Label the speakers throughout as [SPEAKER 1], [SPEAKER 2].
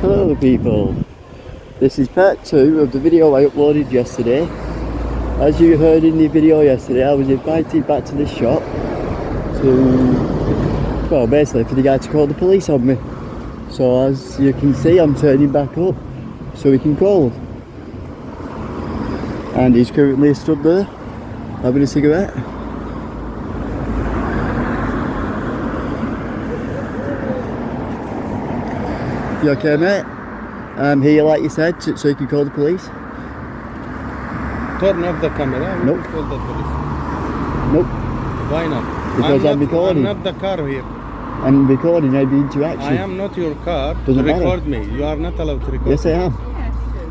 [SPEAKER 1] Hello people, this is part 2 of the video I uploaded yesterday. As you heard in the video yesterday, I was invited back to the shop to, well, basically for the guy to call the police on me. So as you can see, I'm turning back up so we can call him. And he's currently stood there having a cigarette. You okay, mate? I'm here, like you said, so you can call the police.
[SPEAKER 2] Turn off the camera.
[SPEAKER 1] Nope.
[SPEAKER 2] Call the police.
[SPEAKER 1] Nope.
[SPEAKER 2] Why not?
[SPEAKER 1] Because I'm recording.
[SPEAKER 2] I'm not the car here.
[SPEAKER 1] I'm recording every interaction.
[SPEAKER 2] I am not your car.
[SPEAKER 1] Doesn't
[SPEAKER 2] to record
[SPEAKER 1] matter.
[SPEAKER 2] me. You are not allowed to record.
[SPEAKER 1] Yes, I
[SPEAKER 2] me.
[SPEAKER 1] am.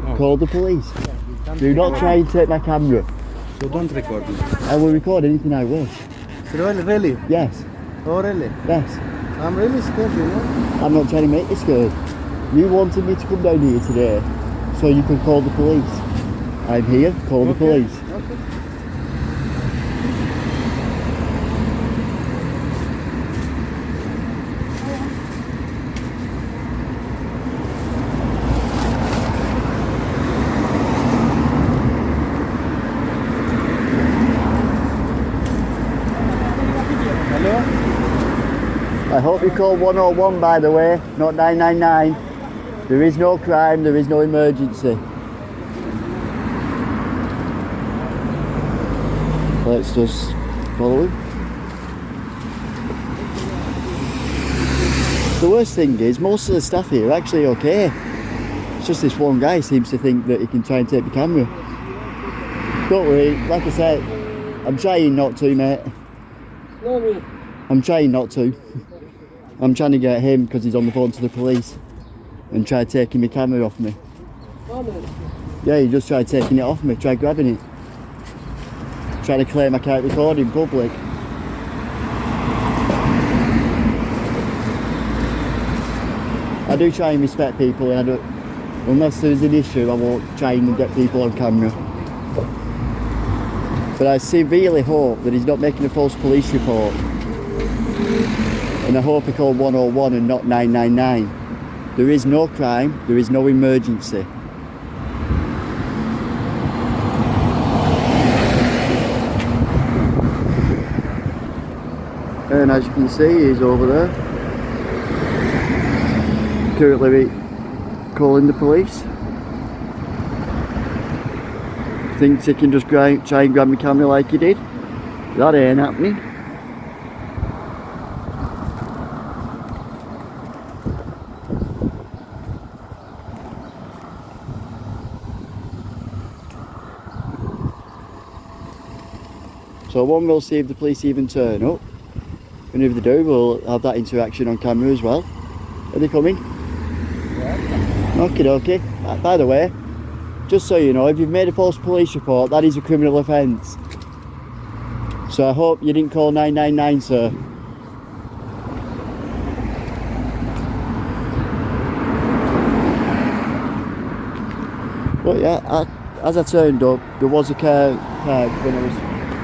[SPEAKER 2] No.
[SPEAKER 1] Call the police. Do not try and take my camera.
[SPEAKER 2] So don't record me.
[SPEAKER 1] I will record anything I wish.
[SPEAKER 2] Really?
[SPEAKER 1] Yes.
[SPEAKER 2] Oh, really?
[SPEAKER 1] Yes.
[SPEAKER 2] I'm really scared, you know.
[SPEAKER 1] I'm not trying to make you scared. You wanted me to come down here today so you could call the police. I'm here, call the police.
[SPEAKER 2] Okay. Hello?
[SPEAKER 1] I hope you call 101, by the way, not 999. There is no crime, there is no emergency. Let's just follow him. The worst thing is, most of the staff here are actually okay. It's just this one guy seems to think that he can try and take the camera. Don't worry, like I said, I'm trying not to, mate.
[SPEAKER 3] No, me.
[SPEAKER 1] I'm trying not to. I'm trying to get him because he's on the phone to the police and try taking my camera off me.
[SPEAKER 3] No, me.
[SPEAKER 1] Yeah, he just tried taking it off me, tried grabbing it. Trying to claim I can't record in public. I do try and respect people, and I don't, unless there's an issue, I won't try and get people on camera. But I severely hope that he's not making a false police report. And I hope he called 101 and not 999. There is no crime, there is no emergency. And as you can see, he's over there. Currently calling the police. Thinks he can just try and grab my camera like he did. That ain't happening. So one, we'll see if the police even turn up, and if they do, we'll have that interaction on camera as well. Are they coming?
[SPEAKER 2] Yeah.
[SPEAKER 1] Okay. By the way, just so you know, if you've made a false police report, that is a criminal offence. So I hope you didn't call 999, sir. But yeah, as I turned up, there was a car parked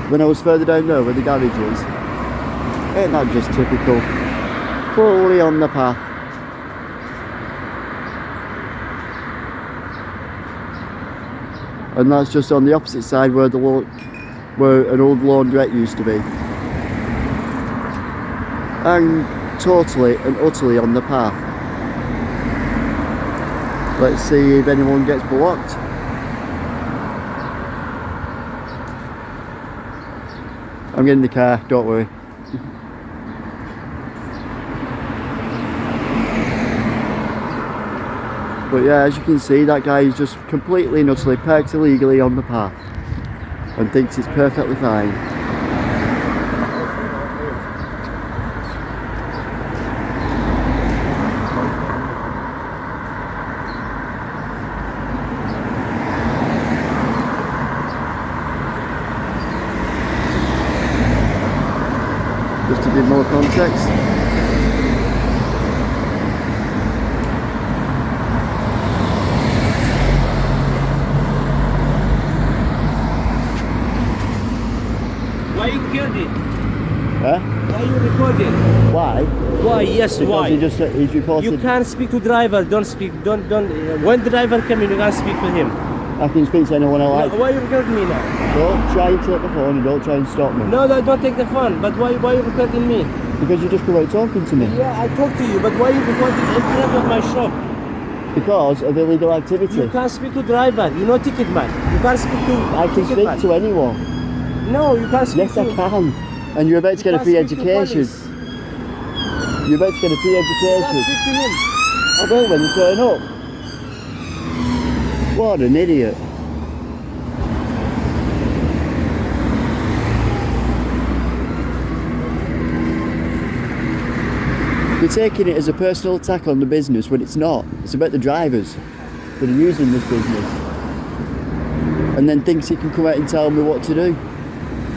[SPEAKER 1] when I was further down there where the garage is. Ain't that just typical? Fully on the path. And that's just on the opposite side where where an old laundrette used to be. And totally and utterly on the path. Let's see if anyone gets blocked. I'm getting the car, don't worry. But yeah, as you can see, that guy is just completely and utterly parked illegally on the path and thinks it's perfectly fine. Just to give more context.
[SPEAKER 3] Why you killed it?
[SPEAKER 1] Huh?
[SPEAKER 3] Why you recording?
[SPEAKER 1] Why?
[SPEAKER 3] Why? Yes,
[SPEAKER 1] Because
[SPEAKER 3] why?
[SPEAKER 1] he's reported.
[SPEAKER 3] You can't speak to driver. Don't speak. Don't. When the driver come in, you can't speak to him.
[SPEAKER 1] I can speak to anyone I like.
[SPEAKER 3] Why you recording me now?
[SPEAKER 1] Don't try and take the phone and don't try and stop me.
[SPEAKER 3] No, don't take the phone. But why you recording me?
[SPEAKER 1] Because you just come out talking to me.
[SPEAKER 3] Yeah, I talk to you, but why you recording in front of my shop?
[SPEAKER 1] Because of illegal activity.
[SPEAKER 3] You can't speak to driver. You know ticket man. You can't speak to
[SPEAKER 1] I can
[SPEAKER 3] ticket
[SPEAKER 1] speak
[SPEAKER 3] man.
[SPEAKER 1] to anyone.
[SPEAKER 3] No, you can't speak
[SPEAKER 1] Yes,
[SPEAKER 3] to.
[SPEAKER 1] I can. And you're about to get a
[SPEAKER 3] You
[SPEAKER 1] free
[SPEAKER 3] can't speak to
[SPEAKER 1] education.
[SPEAKER 3] police.
[SPEAKER 1] You're about to get a free
[SPEAKER 3] You can't
[SPEAKER 1] education.
[SPEAKER 3] speak to him.
[SPEAKER 1] I will when you turn up. What an idiot. You're taking it as a personal attack on the business when it's not. It's about the drivers that are using this business. And then thinks he can come out and tell me what to do.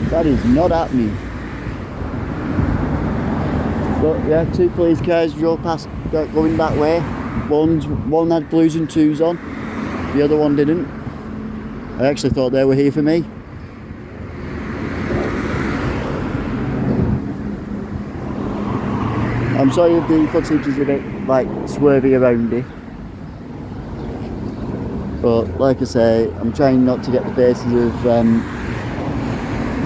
[SPEAKER 1] That is not happening. But yeah, 2 police cars drove past going that way. One had blues and 2s on. The other one didn't. I actually thought they were here for me. I'm sorry if the footage is a bit like swervy around it. But like I say, I'm trying not to get the faces of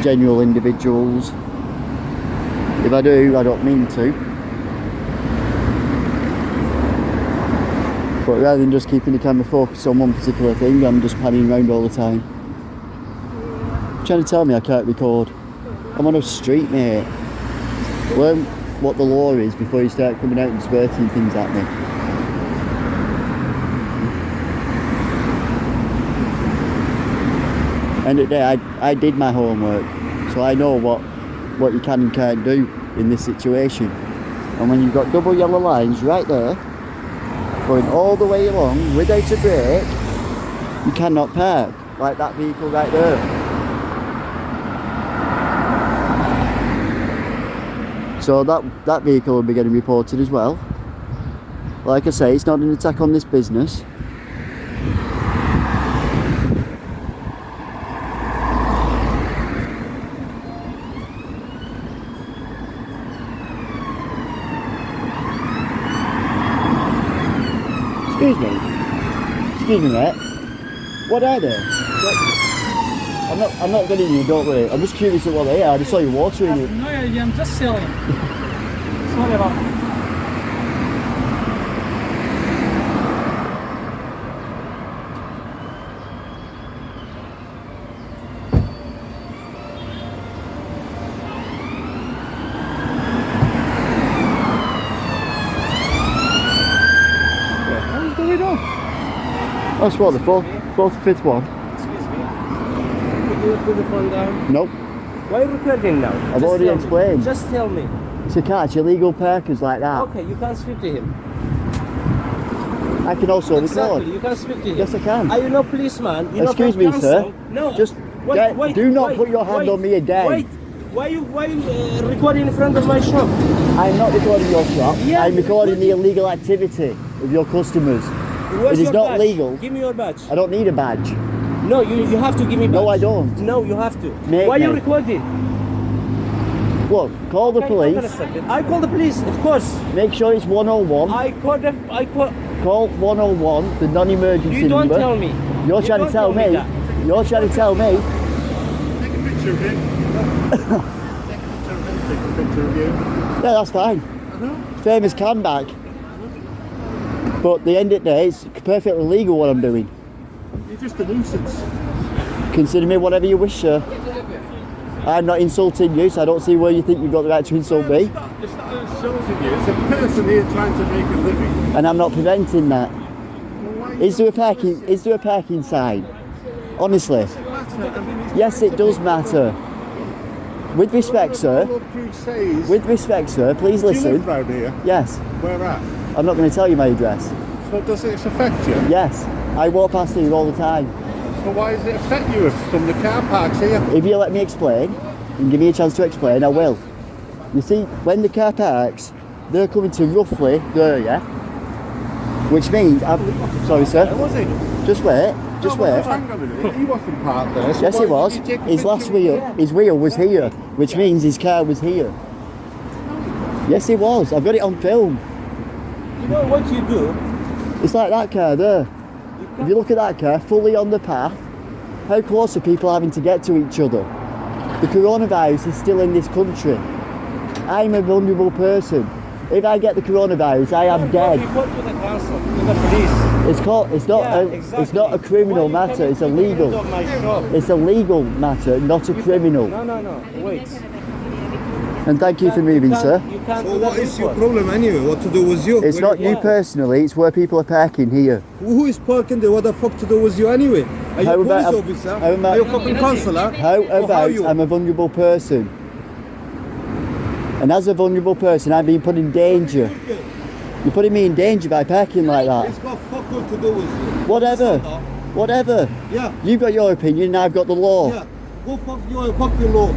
[SPEAKER 1] genuine individuals. If I do, I don't mean to. But rather than just keeping the camera focused on one particular thing, I'm just panning around all the time. Trying to tell me I can't record. I'm on a street, mate. Learn what the law is before you start coming out and spurting things at me. End of the day, I did my homework, so I know what you can and can't do in this situation. And when you've got double yellow lines right there, going all the way along without a brake, you cannot park, like that vehicle right there. So that vehicle will be getting reported as well. Like I say, it's not an attack on this business. Excuse me, mate. What are they? I'm not getting you, don't worry. I'm just curious at what they are. I just saw you water in it.
[SPEAKER 4] No, I'm just selling. Sorry about that. What's going on?
[SPEAKER 1] That's what, the fourth or fifth one?
[SPEAKER 3] Excuse me. Could you put the phone down?
[SPEAKER 1] Nope.
[SPEAKER 3] Why are you recording now?
[SPEAKER 1] I've already explained.
[SPEAKER 3] Just tell me.
[SPEAKER 1] To catch illegal parkers like that,
[SPEAKER 3] Okay, you can't speak to him.
[SPEAKER 1] I can also
[SPEAKER 3] Exactly,
[SPEAKER 1] record.
[SPEAKER 3] you can't speak to him.
[SPEAKER 1] Yes, I can.
[SPEAKER 3] Are you no policeman? You
[SPEAKER 1] Excuse
[SPEAKER 3] know
[SPEAKER 1] me, sir.
[SPEAKER 3] council? No.
[SPEAKER 1] Just do not put your hand on me again.
[SPEAKER 3] Wait. Why you recording in front of my shop?
[SPEAKER 1] I'm not recording your shop.
[SPEAKER 3] Yeah,
[SPEAKER 1] I'm
[SPEAKER 3] you're
[SPEAKER 1] recording the
[SPEAKER 3] recording.
[SPEAKER 1] illegal activity of your customers.
[SPEAKER 3] Where's
[SPEAKER 1] It is
[SPEAKER 3] your
[SPEAKER 1] not
[SPEAKER 3] badge?
[SPEAKER 1] legal.
[SPEAKER 3] Give me your badge.
[SPEAKER 1] I don't need a badge.
[SPEAKER 3] No, you have to give me badge.
[SPEAKER 1] No, I don't.
[SPEAKER 3] No, you have to.
[SPEAKER 1] Mate,
[SPEAKER 3] Why are you
[SPEAKER 1] mate.
[SPEAKER 3] recording?
[SPEAKER 1] Look, call the
[SPEAKER 3] Okay, hold on a
[SPEAKER 1] police.
[SPEAKER 3] second. I call the police, of course.
[SPEAKER 1] Make sure it's 101.
[SPEAKER 3] I call.
[SPEAKER 1] Call 101, the non-emergency
[SPEAKER 3] You don't
[SPEAKER 1] number.
[SPEAKER 3] tell me.
[SPEAKER 1] You're
[SPEAKER 3] You
[SPEAKER 1] trying to
[SPEAKER 3] don't
[SPEAKER 1] tell me.
[SPEAKER 3] that.
[SPEAKER 1] You're trying to tell me.
[SPEAKER 2] Take a picture of him. Take a picture of you.
[SPEAKER 1] Yeah, that's fine. Famous comeback. But at the end of the day, it's perfectly legal what I'm doing.
[SPEAKER 2] You're just a nuisance.
[SPEAKER 1] Consider me whatever you wish, sir. I'm not insulting you, so I don't see where you think you've got the right to insult me.
[SPEAKER 2] It's not insulting you. It's a person here trying to make a living.
[SPEAKER 1] And I'm not preventing that. Is there a parking sign? Honestly. Yes, it does matter. With respect, sir. With respect, sir, please
[SPEAKER 2] Do you
[SPEAKER 1] listen.
[SPEAKER 2] live round here?
[SPEAKER 1] Yes.
[SPEAKER 2] Where at?
[SPEAKER 1] I'm not going to tell you my address.
[SPEAKER 2] So does it affect you?
[SPEAKER 1] Yes. I walk past here all the time.
[SPEAKER 2] So why does it affect you if from the car parks here?
[SPEAKER 1] If you let me explain, and give me a chance to explain, I will. You see, when the car parks, they're coming to roughly there, yeah? Which means, sorry sir,
[SPEAKER 2] Where was he?
[SPEAKER 1] just wait, just wait.
[SPEAKER 2] Hang on a minute. He wasn't parked there. So
[SPEAKER 1] Yes
[SPEAKER 2] why
[SPEAKER 1] he
[SPEAKER 2] did
[SPEAKER 1] was,
[SPEAKER 2] you take a
[SPEAKER 1] his
[SPEAKER 2] picture
[SPEAKER 1] last
[SPEAKER 2] of
[SPEAKER 1] wheel,
[SPEAKER 2] him?
[SPEAKER 1] his wheel was here, which means his car was here. Yes, he was. I've got it on film.
[SPEAKER 3] You know what you do?
[SPEAKER 1] It's like that car there. If you look at that car, fully on the path, how close are people having to get to each other? The coronavirus is still in this country. I'm a vulnerable person. If I get the coronavirus, I am dead.
[SPEAKER 3] Report to the council, to the police.
[SPEAKER 1] It's not a criminal matter, it's a legal. It's a legal matter, not a criminal.
[SPEAKER 3] No, wait.
[SPEAKER 1] And thank you for moving, sir.
[SPEAKER 3] You can't
[SPEAKER 5] So
[SPEAKER 3] do that
[SPEAKER 5] what is your
[SPEAKER 3] report.
[SPEAKER 5] problem anyway? What to do with you?
[SPEAKER 1] It's not you personally, it's where people are parking here.
[SPEAKER 5] Who is parking there? What the fuck to do with you anyway? Are you
[SPEAKER 1] How
[SPEAKER 5] a police
[SPEAKER 1] about-
[SPEAKER 5] officer?
[SPEAKER 1] how about-
[SPEAKER 5] Are you a fucking councillor?
[SPEAKER 1] How
[SPEAKER 5] Or
[SPEAKER 1] about
[SPEAKER 5] you?
[SPEAKER 1] I'm a vulnerable person? And as a vulnerable person, I'm being put in danger. You're putting me in danger by parking like
[SPEAKER 5] It's
[SPEAKER 1] that.
[SPEAKER 5] got fuck all to do with you.
[SPEAKER 1] Whatever. Whatever.
[SPEAKER 5] Yeah,
[SPEAKER 1] You've got your opinion and I've got the law.
[SPEAKER 5] yeah. Go fuck your law.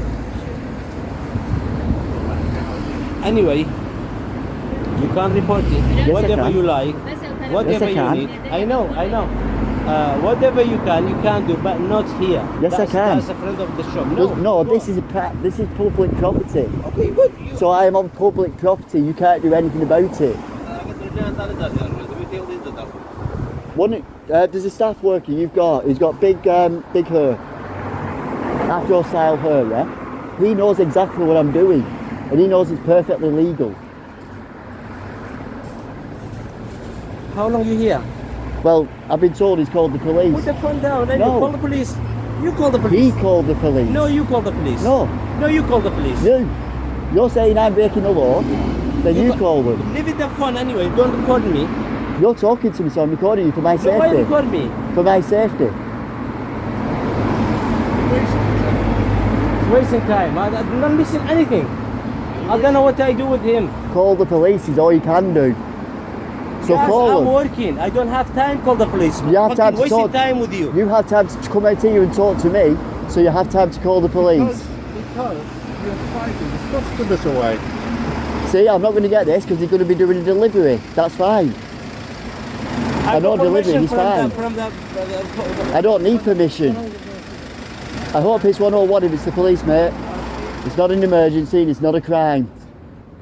[SPEAKER 3] Anyway, you can't report it.
[SPEAKER 1] I
[SPEAKER 3] Whatever
[SPEAKER 1] can.
[SPEAKER 3] you like, whatever
[SPEAKER 1] I
[SPEAKER 3] you
[SPEAKER 1] can.
[SPEAKER 3] need. I know. Whatever you can do, but not here.
[SPEAKER 1] Yes, I can.
[SPEAKER 3] That's a friend of the shop.
[SPEAKER 1] No, this is this is public property.
[SPEAKER 3] Okay, good.
[SPEAKER 1] So I am on public property. You can't do anything about it. There's a staff worker you've got. He's got big hair, afro style hair. Yeah, he knows exactly what I'm doing, and he knows it's perfectly legal.
[SPEAKER 3] How long you here?
[SPEAKER 1] Well, I've been told he's called the police.
[SPEAKER 3] Put the phone down and
[SPEAKER 1] No.
[SPEAKER 3] you call the police. You call the
[SPEAKER 1] He
[SPEAKER 3] police.
[SPEAKER 1] called the police.
[SPEAKER 3] No, you call the police.
[SPEAKER 1] No,
[SPEAKER 3] No, you call the police.
[SPEAKER 1] you're saying I'm breaking the law. Then you call them.
[SPEAKER 3] Leave it the phone anyway. Don't record me.
[SPEAKER 1] You're talking to me, so I'm recording you for my
[SPEAKER 3] So why
[SPEAKER 1] safety.
[SPEAKER 3] record me?
[SPEAKER 1] For my safety.
[SPEAKER 3] It's wasting time. I'm not missing anything. I don't know what I do with him.
[SPEAKER 1] Call the police is all you can do. So
[SPEAKER 3] Yes,
[SPEAKER 1] call
[SPEAKER 3] I'm
[SPEAKER 1] them.
[SPEAKER 3] working. I don't have time. Call the police.
[SPEAKER 1] You have time to
[SPEAKER 3] wasting
[SPEAKER 1] talk.
[SPEAKER 3] time with you.
[SPEAKER 1] You have time to come out here and talk to me, so you have time to call the police.
[SPEAKER 2] Because you're fighting the customers away.
[SPEAKER 1] See, I'm not going to get this because he's going to be doing a delivery. That's fine. I know
[SPEAKER 3] got
[SPEAKER 1] delivery is
[SPEAKER 3] permission
[SPEAKER 1] fine.
[SPEAKER 3] from the
[SPEAKER 1] I don't need permission. I hope it's 101 if it's the police, mate. It's not an emergency and it's not a crime.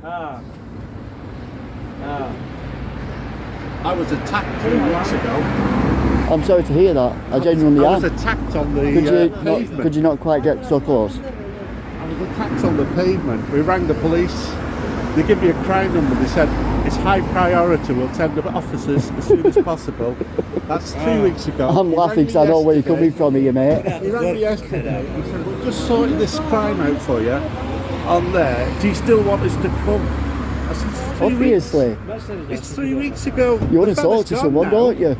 [SPEAKER 3] Ah.
[SPEAKER 2] I was attacked 3 weeks ago.
[SPEAKER 1] I'm sorry to hear that. I genuinely
[SPEAKER 2] I was
[SPEAKER 1] am.
[SPEAKER 2] attacked on the
[SPEAKER 1] Could
[SPEAKER 2] pavement.
[SPEAKER 1] you not quite get so close?
[SPEAKER 2] I was attacked on the pavement. We rang the police. They give me a crime number. They said it's high priority. We'll send the officers as soon as possible. That's 3 weeks ago.
[SPEAKER 1] I'm
[SPEAKER 2] He rang
[SPEAKER 1] laughing
[SPEAKER 2] me
[SPEAKER 1] because I know where you're
[SPEAKER 2] yesterday.
[SPEAKER 1] coming from here, mate.
[SPEAKER 2] He rang me yesterday. He said, "We're just sorting this crime out for you on there. Do you still want us to come?" I said, "It's 3 weeks."
[SPEAKER 1] Obviously.
[SPEAKER 2] It's 3 weeks ago.
[SPEAKER 1] You want
[SPEAKER 2] The
[SPEAKER 1] to
[SPEAKER 2] fella's
[SPEAKER 1] talk to
[SPEAKER 2] gone
[SPEAKER 1] someone,
[SPEAKER 2] now.
[SPEAKER 1] don't you?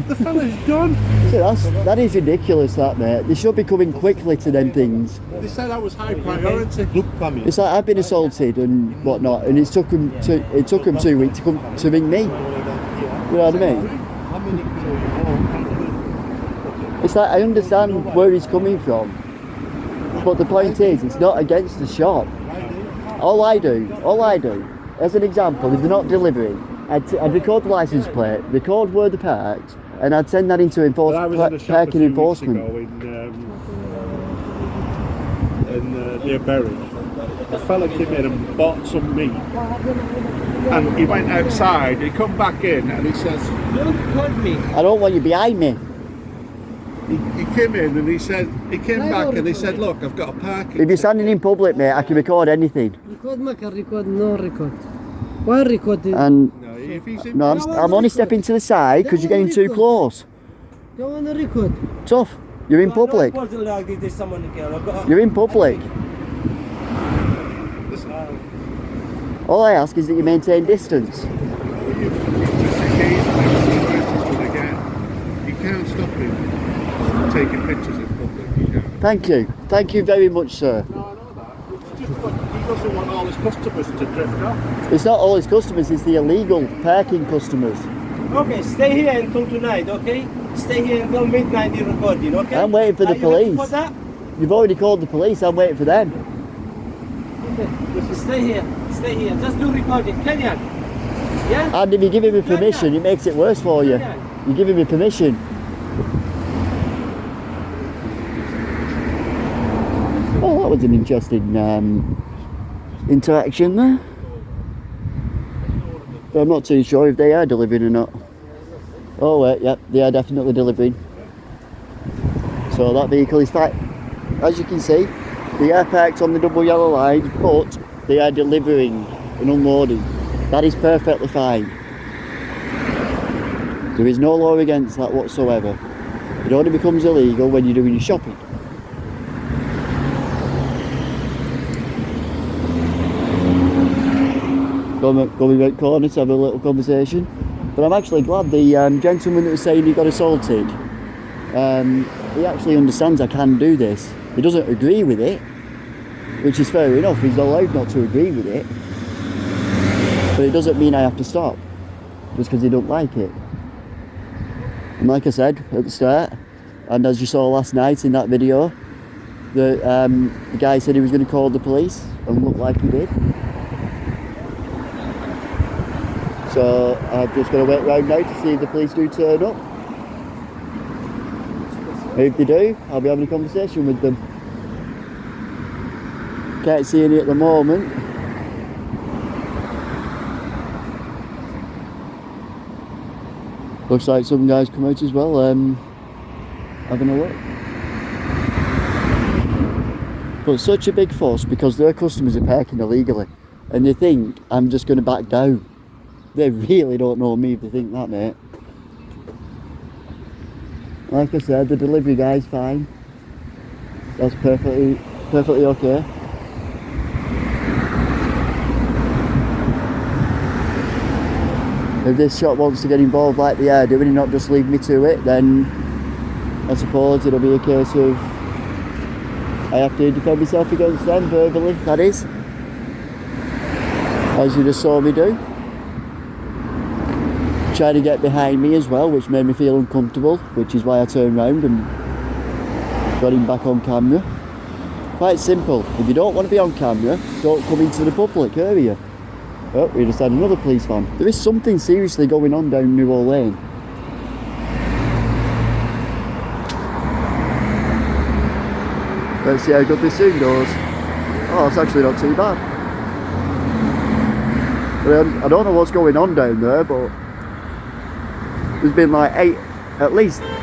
[SPEAKER 2] The fella's gone.
[SPEAKER 1] See, that is ridiculous, that, mate. They should be coming quickly to them things.
[SPEAKER 2] They said I was high priority.
[SPEAKER 1] It's like I've been assaulted and whatnot, and it took them 2 weeks to come to ring me. You know what I mean? It's like I understand where he's coming from, but the point is, it's not against the shop. All I do, as an example, if they're not delivering, I'd record the license plate, record where they're parked, and I'd send that into
[SPEAKER 2] But I was in a shop a
[SPEAKER 1] parking
[SPEAKER 2] few weeks
[SPEAKER 1] enforcement.
[SPEAKER 2] ago in near Berry. A fella came in and bought some meat, and he went outside. He come back in and he says,
[SPEAKER 3] Don't record me.
[SPEAKER 1] I don't want you behind me.
[SPEAKER 2] he came in and he came back and he said, "Look, I've got a parking."
[SPEAKER 1] If you're standing in public, mate, I can record anything.
[SPEAKER 4] Record ما كان record no record. Why record?
[SPEAKER 1] And
[SPEAKER 2] No, if he's in,
[SPEAKER 1] no, I'm only stepping to the side because you're getting too close.
[SPEAKER 4] Don't wanna record.
[SPEAKER 1] Tough. You're in public.
[SPEAKER 3] Like this, there's someone here.
[SPEAKER 1] You're in public. All I ask is that you maintain distance.
[SPEAKER 2] just occasionally see where he's going to get. You can't stop him from taking pictures in public. You can't.
[SPEAKER 1] Thank you. Thank you very much, sir.
[SPEAKER 2] No, I know that. It's just what he doesn't want all his customers to drift off.
[SPEAKER 1] It's not all his customers, it's the illegal parking customers.
[SPEAKER 3] Okay, stay here until tonight, okay? Stay here until midnight you're recording, okay?
[SPEAKER 1] I'm waiting for the
[SPEAKER 3] Are you ready
[SPEAKER 1] police.
[SPEAKER 3] for that?
[SPEAKER 1] You've already called the police, I'm waiting for them.
[SPEAKER 3] Okay, stay here. Stay here. Just do recording. Kenyan. Yeah?
[SPEAKER 1] And if you give him permission, it makes it worse for you. You give him permission. Well, that was an interesting interaction there. But I'm not too sure if they are delivering or not. Oh wait, yep, they are definitely delivering. So that vehicle is fine. As you can see, they are parked on the double yellow line, but they are delivering and unloading. That is perfectly fine. There is no law against that whatsoever. It only becomes illegal when you're doing your shopping. Going around corner to have a little conversation. But I'm actually glad the gentleman that was saying he got assaulted, he actually understands I can do this. He doesn't agree with it, which is fair enough. He's allowed not to agree with it. But it doesn't mean I have to stop just because he don't like it. And like I said at the start, and as you saw last night in that video, the guy said he was going to call the police, and looked like he did. So I'm just going to wait around now to see if the police do turn up. If they do, I'll be having a conversation with them. Can't see any at the moment. Looks like some guys come out as well, having a look. But such a big fuss because their customers are parking illegally and they think I'm just going to back down. They really don't know me if they think that, mate. Like I said, the delivery guy's fine. That's perfectly okay. If this shop wants to get involved like they are doing and not just leave me to it, then I suppose it'll be a case of I have to defend myself against them verbally, that is. As you just saw me do. Trying to get behind me as well, which made me feel uncomfortable, which is why I turned round and got him back on camera. Quite simple. If you don't want to be on camera, don't come into the public area. Oh, we just had another police van. There is something seriously going on down Newell Lane. Let's see how good this soon goes. Oh, it's actually not too bad. I don't know what's going on down there, but there's been like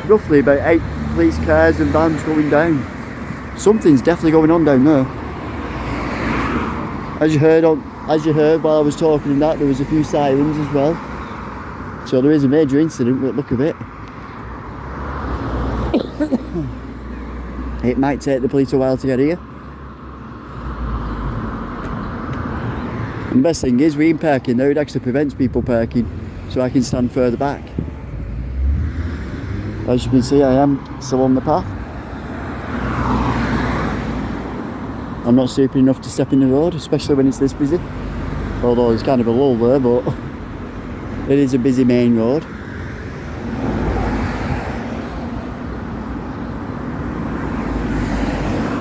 [SPEAKER 1] roughly about 8 police cars and vans going down. Something's definitely going on down there. As you heard while I was talking and that, there was a few sirens as well. So there is a major incident with the look of it. It might take the police a while to get here. And the best thing is, we ain't parking now, it actually prevents people parking, so I can stand further back. As you can see, I am still on the path. I'm not stupid enough to step in the road, especially when it's this busy. Although there's kind of a lull there, but it is a busy main road.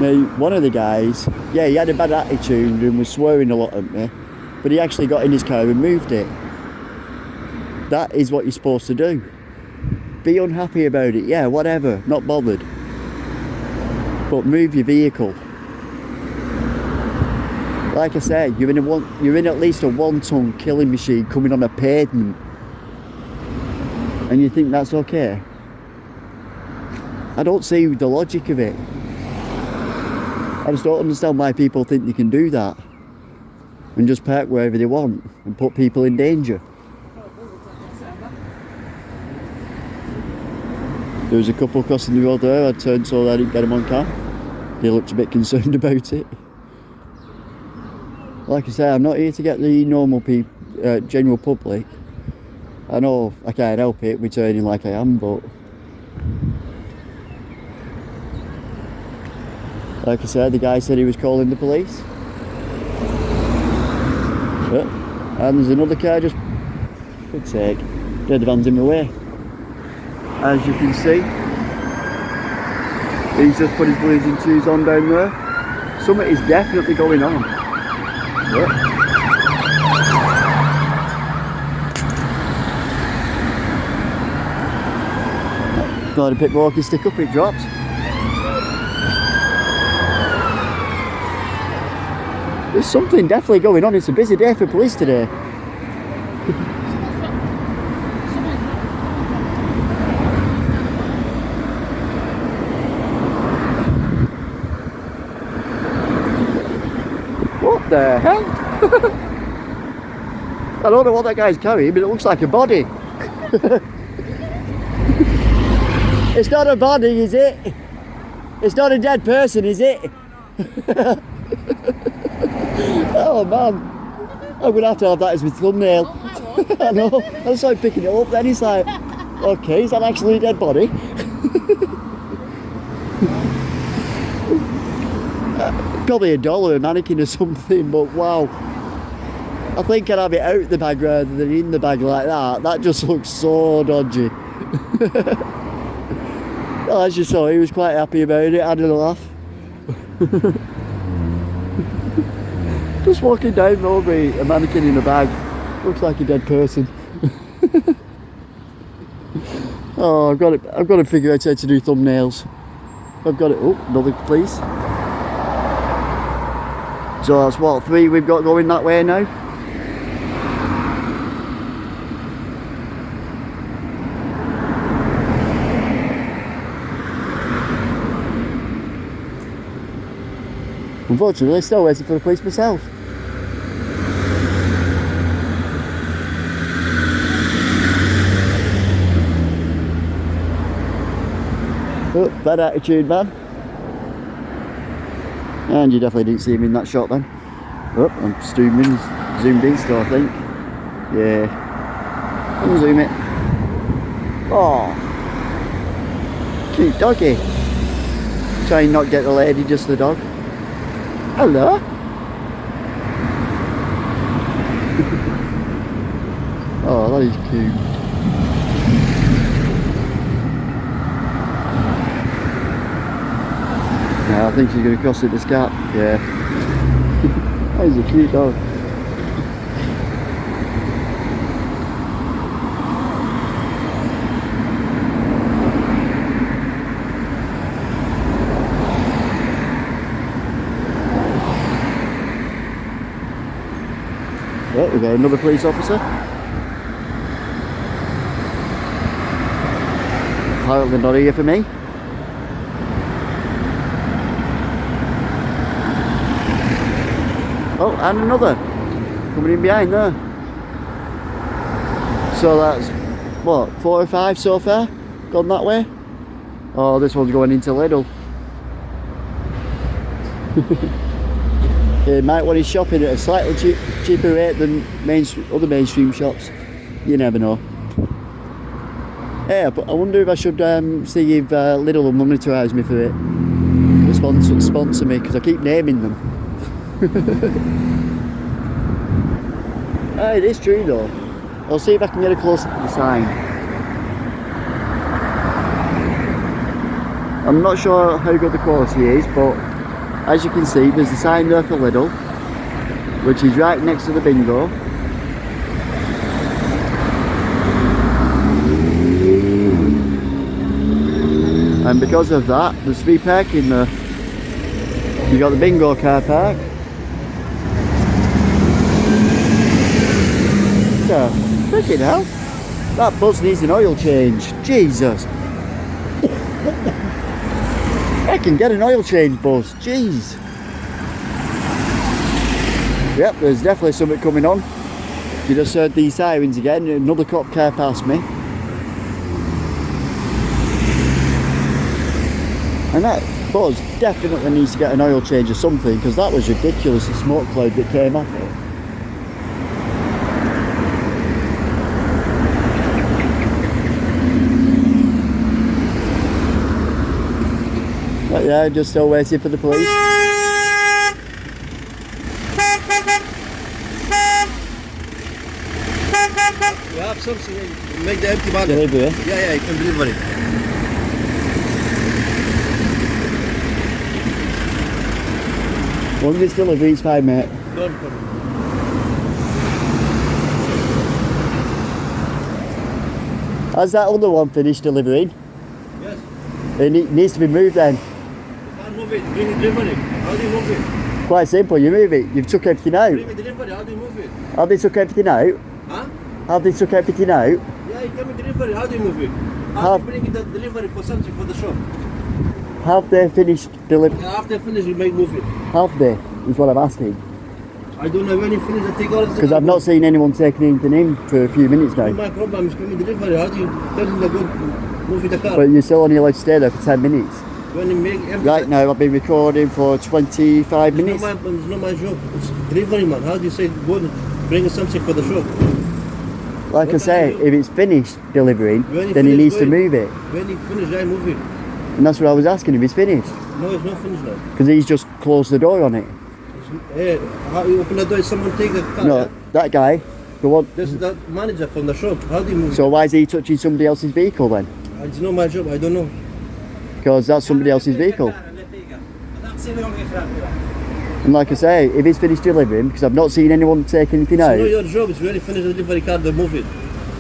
[SPEAKER 1] Now, one of the guys, yeah, he had a bad attitude and was swearing a lot at me, but he actually got in his car and moved it. That is what you're supposed to do. Be unhappy about it, yeah, whatever, not bothered. But move your vehicle. Like I said, you're in at least a 1-ton killing machine coming on a pavement. And you think that's okay? I don't see the logic of it. I just don't understand why people think they can do that. And just park wherever they want and put people in danger. There was a couple crossing the road there. I turned so that I didn't get them on cam. They looked a bit concerned about it. Like I say, I'm not here to get the normal general public. I know I can't help it returning like I am, but like I said, the guy said he was calling the police. Yep. And there's another car just, for God's sake, the van's in my way. As you can see, he's just put his blazing shoes on down there. Something is definitely going on. Yep. Got a bit more walking stick up, it dropped. There's something definitely going on. It's a busy day for police today. the hell? I don't know what that guy's carrying, but it looks like a body. It's not a body, is it? It's not a dead person, is it? Oh man, I'm gonna have to have that as my thumbnail. I know. I started picking it up, then he's like, okay, is that actually a dead body? Probably $1 a mannequin or something, but wow. I think I'd have it out the bag rather than in the bag like that. That just looks so dodgy. Well, as you saw, he was quite happy about it, had a laugh. Just walking down Mowbray, a mannequin in a bag. Looks like a dead person. Oh, I've got to figure out how to do thumbnails. I've got it. Oh, another police. So that's what, 3 we've got going that way now. Unfortunately, still waiting for the police myself. Oh, bad attitude, man. And you definitely didn't see him in that shot then. Oh, I'm zoomed in still, I think. Yeah. Unzoom it. Oh. Cute doggy. Try and not get the lady, just the dog. Hello. Oh, that is cute. Yeah, I think she's going to cross it this gap. Yeah. That is a cute dog. Oh, we've got another police officer. Apparently not here for me. Oh, and another coming in behind there. So that's what, 4 or 5 so far gone that way. Oh, this one's going into Lidl. He might want his shopping at a slightly cheaper rate than other mainstream shops. You never know. Yeah, but I wonder if I should see if Lidl will monetize me for it. Sponsor me, because I keep naming them. It is true though. I'll see if I can get a close look at the sign. I'm not sure how good the quality is, but as you can see, there's a sign there for Lidl, which is right next to the bingo. And because of that, there's free parking there. You got the bingo car park. Freaking hell, that bus needs an oil change. Jesus. I can get an oil change, bus. Jeez. Yep, there's definitely something coming on. You just heard these sirens again. Another cop car passed me. And that bus definitely needs to get an oil change or something, because that was ridiculous, the smoke cloud that came off it. But yeah, just still waiting for the police.
[SPEAKER 5] You have something, you make the empty bag.
[SPEAKER 1] Delivery.
[SPEAKER 5] Yeah, you can deliver it.
[SPEAKER 1] Longest delivery is fine, mate.
[SPEAKER 5] Don't put it.
[SPEAKER 1] Has that other one finished delivering?
[SPEAKER 5] Yes.
[SPEAKER 1] It needs to be moved then.
[SPEAKER 5] You can't move it. Bring it, deliver it. How do you move it?
[SPEAKER 1] Quite simple, you move it. You've took everything out.
[SPEAKER 5] Bring it, deliver it. How do you move it?
[SPEAKER 1] Have they took everything out?
[SPEAKER 5] Huh?
[SPEAKER 1] Have they took everything out?
[SPEAKER 5] Yeah, you come and deliver it. How do you move it? How
[SPEAKER 1] How-
[SPEAKER 5] do you bring it the delivery for something for the shop?
[SPEAKER 1] Have they finished delivering?
[SPEAKER 5] After finish, you may move it.
[SPEAKER 1] Have they? Is what I'm asking.
[SPEAKER 5] I don't know when you finish the take all of
[SPEAKER 1] Because I've not seen anyone taking anything in for a few minutes now.
[SPEAKER 5] My problem is coming delivery. How do you tell him to go move the car?
[SPEAKER 1] But you're still only allowed to stay there for 10 minutes.
[SPEAKER 5] When you make empty,
[SPEAKER 1] Right now, I've been recording for 25 minutes.
[SPEAKER 5] it's not my job. It's delivery man. How do you say go and bring something for the shop?
[SPEAKER 1] Like I
[SPEAKER 5] What
[SPEAKER 1] say,
[SPEAKER 5] can I do?
[SPEAKER 1] if it's finished delivering,
[SPEAKER 5] When you
[SPEAKER 1] then he
[SPEAKER 5] finish
[SPEAKER 1] needs to
[SPEAKER 5] going-
[SPEAKER 1] move it.
[SPEAKER 5] When you finish, I move it.
[SPEAKER 1] And that's what I was asking him, he's finished.
[SPEAKER 5] No, it's not finished now.
[SPEAKER 1] Because he's just closed the door on it.
[SPEAKER 5] Hey, how you open the door? Someone take the car.
[SPEAKER 1] No,
[SPEAKER 5] yeah?
[SPEAKER 1] that guy, the one.
[SPEAKER 5] This is the manager from the shop. How do you move
[SPEAKER 1] So why is he touching somebody else's vehicle then?
[SPEAKER 5] it? It's not my job. I don't know.
[SPEAKER 1] Because that's somebody else's vehicle. And like I say, if he's finished delivering, because I've not seen anyone take anything
[SPEAKER 5] It's not
[SPEAKER 1] out,
[SPEAKER 5] your job. It's really finish the delivery car. They move it.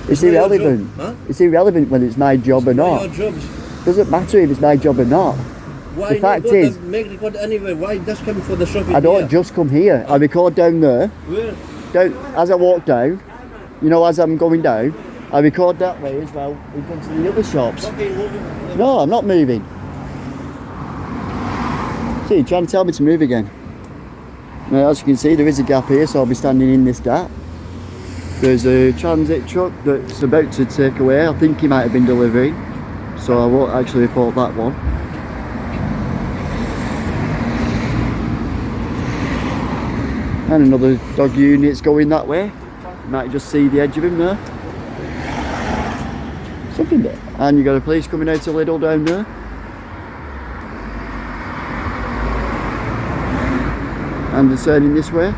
[SPEAKER 1] it's
[SPEAKER 5] not your
[SPEAKER 1] irrelevant.
[SPEAKER 5] job, huh?
[SPEAKER 1] It's irrelevant whether it's my job or
[SPEAKER 5] It's not
[SPEAKER 1] not.
[SPEAKER 5] your job.
[SPEAKER 1] Doesn't matter if it's my job or not.
[SPEAKER 5] Why
[SPEAKER 1] The
[SPEAKER 5] not
[SPEAKER 1] fact
[SPEAKER 5] go
[SPEAKER 1] is-
[SPEAKER 5] make record anywhere? Why just come for the shop?
[SPEAKER 1] I don't
[SPEAKER 5] here?
[SPEAKER 1] just come here. I record down there.
[SPEAKER 5] Where?
[SPEAKER 1] Down, as I walk down, you know, as I'm going down, I record that way as well in front of the other shops.
[SPEAKER 5] Okay, move it.
[SPEAKER 1] No, I'm not moving. See, you're trying to tell me to move again. Now, as you can see, there is a gap here, so I'll be standing in this gap. There's a transit truck that's about to take away. I think he might have been delivering, so I won't actually report that one. And another dog unit's going that way. You might just see the edge of him there. Something there. And you got a police coming out of Lidl down there. And they're turning this way.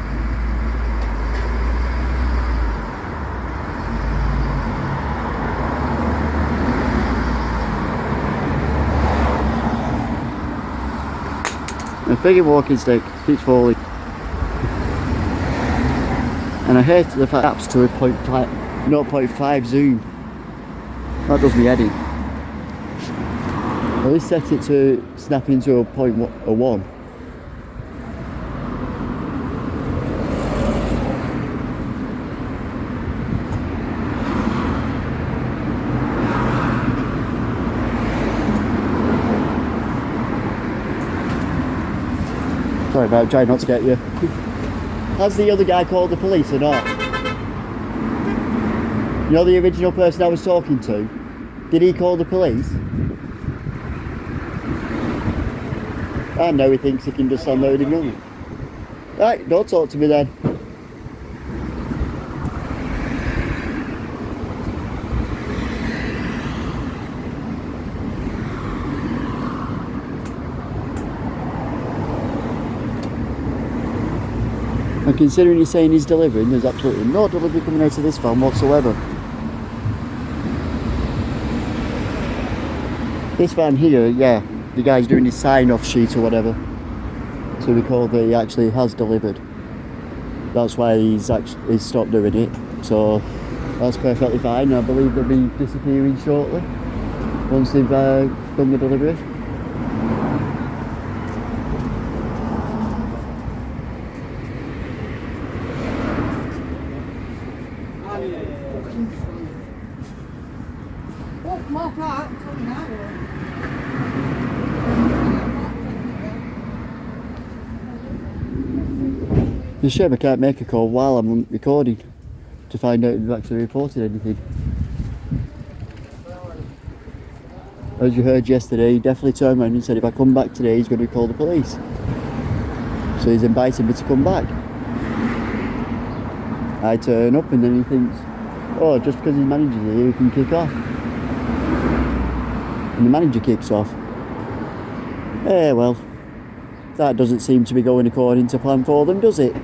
[SPEAKER 1] A figure walking stick keeps falling. And I hate the fact apps to a 0.5 zoom. That does me head in. At least set it to snap into a 0.1. Sorry about trying not to get you. Has the other guy called the police or not? You know the original person I was talking to? Did he call the police? And now he thinks he can just unload him on it. Right, don't talk to me then. And considering he's saying he's delivering, there's absolutely no delivery coming out of this van whatsoever. This van here, yeah, the guy's doing his sign-off sheet or whatever to record that he actually has delivered. That's why he's stopped doing it. So that's perfectly fine. I believe they'll be disappearing shortly once they've done the delivery. It's a shame I can't make a call while I'm recording to find out if they've actually reported anything. As you heard yesterday, he definitely turned around and said if I come back today he's going to call the police. So he's inviting me to come back. I turn up and then he thinks, oh, just because his manager's here he can kick off. And the manager kicks off. Well, that doesn't seem to be going according to plan for them, does it?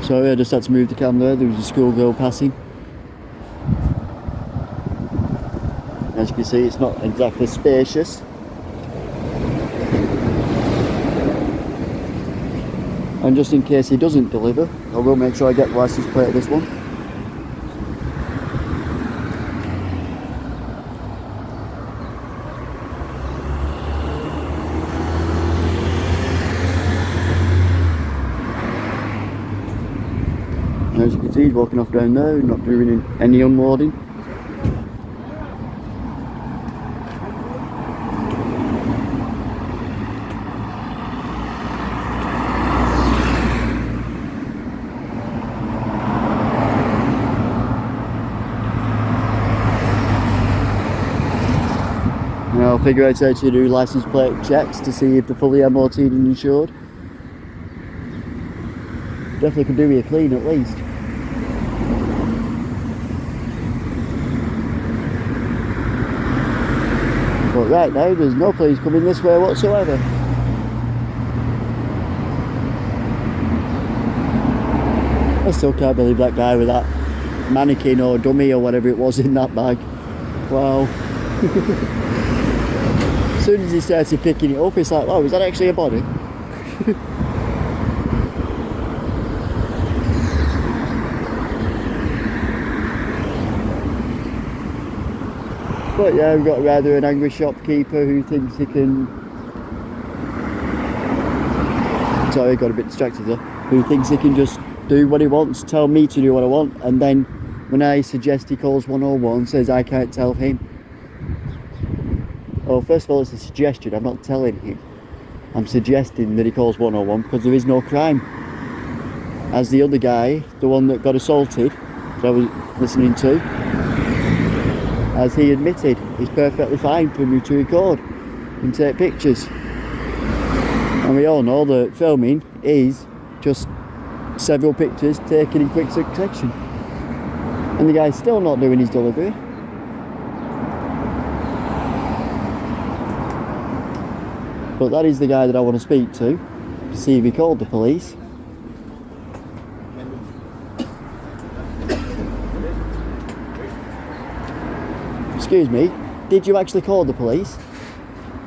[SPEAKER 1] So I just had to move the camera. There was a schoolgirl passing. As you can see, it's not exactly spacious. And just in case he doesn't deliver, I will make sure I get the license plate of this one. And as you can see, he's walking off down there, not doing any unloading. figure out how to do license plate checks to see if they're fully MOT'd and insured. Definitely could do with a clean at least. But right now there's no police coming this way whatsoever. I still can't believe that guy with that mannequin or dummy or whatever it was in that bag. Wow. As soon as he started picking it up, it's like, wow, is that actually a body? But yeah, we've got rather an angry shopkeeper who thinks he can... Sorry, got a bit distracted there. Who thinks he can just do what he wants, tell me to do what I want, and then when I suggest he calls 101, says I can't tell him. Well, first of all, it's a suggestion, I'm not telling him. I'm suggesting that he calls 101 because there is no crime. As the other guy, the one that got assaulted, that I was listening to, as he admitted, it's perfectly fine for me to record and take pictures. And we all know that filming is just several pictures taken in quick succession. And the guy's still not doing his delivery. But that is the guy that I want to speak to see if he called the police. Excuse me, did you actually call the police?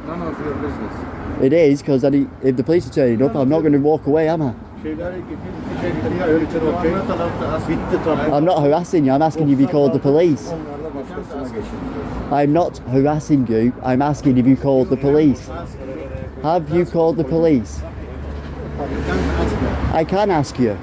[SPEAKER 6] None of your business.
[SPEAKER 1] It is, because if the police are turning up, I'm not going to walk away, am I? I'm not harassing you, I'm asking you if you called the police. I'm not harassing you, I'm asking if you called the police. Have you called the police? I can ask you.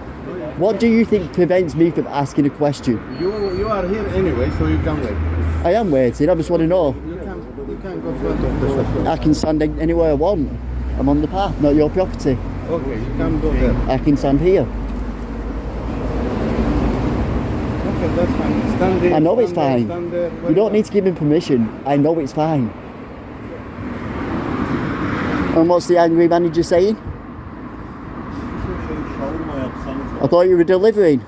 [SPEAKER 1] What do you think prevents me from asking a question?
[SPEAKER 6] You are here anyway, so you can wait.
[SPEAKER 1] I am waiting, I just want to know.
[SPEAKER 6] You can go front of the shop.
[SPEAKER 1] I can stand anywhere I want. I'm on the path, not your property.
[SPEAKER 6] Okay, you can go there.
[SPEAKER 1] I can stand here.
[SPEAKER 6] Okay, that's fine. Stand there.
[SPEAKER 1] I know it's
[SPEAKER 6] stand
[SPEAKER 1] fine.
[SPEAKER 6] there, stand there.
[SPEAKER 1] You don't need to give me permission. I know it's fine. And what's the angry manager saying? I thought you were delivering.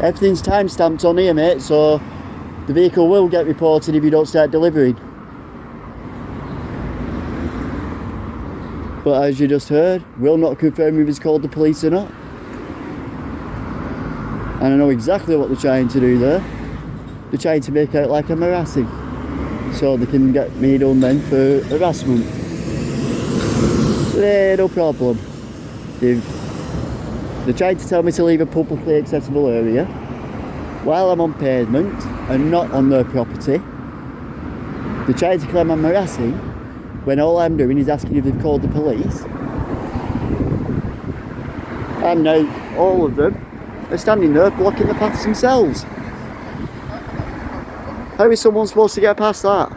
[SPEAKER 1] Everything's time stamped on here, mate, so the vehicle will get reported if you don't start delivering. But as you just heard, will not confirm if he's called the police or not. And I know exactly what they're trying to do there. They're trying to make out like I'm harassing, so they can get me done then for harassment. Little problem. They're trying to tell me to leave a publicly accessible area while I'm on pavement and not on their property. They're trying to claim I'm harassing when all I'm doing is asking if they've called the police. And now all of them are standing there blocking the paths themselves. How is someone supposed to get past that?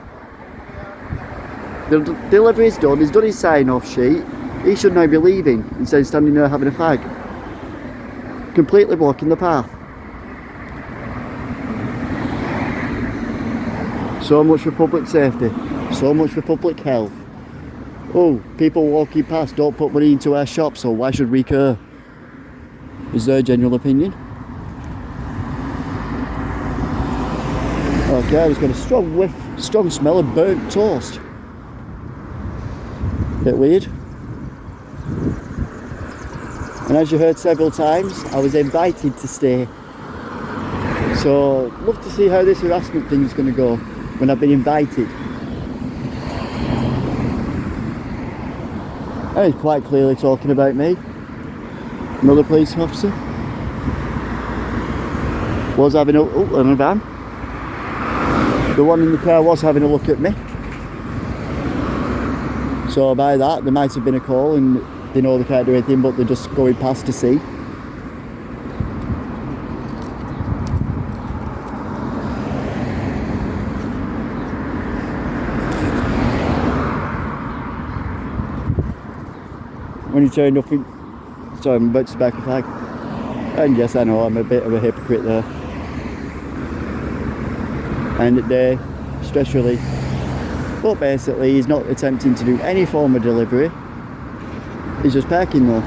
[SPEAKER 1] The delivery's done, he's done his sign-off sheet. He should now be leaving instead of standing there having a fag. Completely blocking the path. So much for public safety. So much for public health. Oh, people walking past don't put money into our shop, so why should we care? Is their general opinion? Okay, I just got a strong smell of burnt toast. Bit weird. And as you heard several times, I was invited to stay. So, love to see how this harassment thing is going to go when I've been invited. And he's quite clearly talking about me. Another police officer. Was having a... Oh, and a van. The one in the car was having a look at me. So by that, there might have been a call and they know they can't do anything, but they're just going past to see. When you turn nothing. Sorry, I'm about to back a flag. And yes, I know I'm a bit of a hypocrite there. End of the day, press release. But basically, he's not attempting to do any form of delivery. He's just parking there,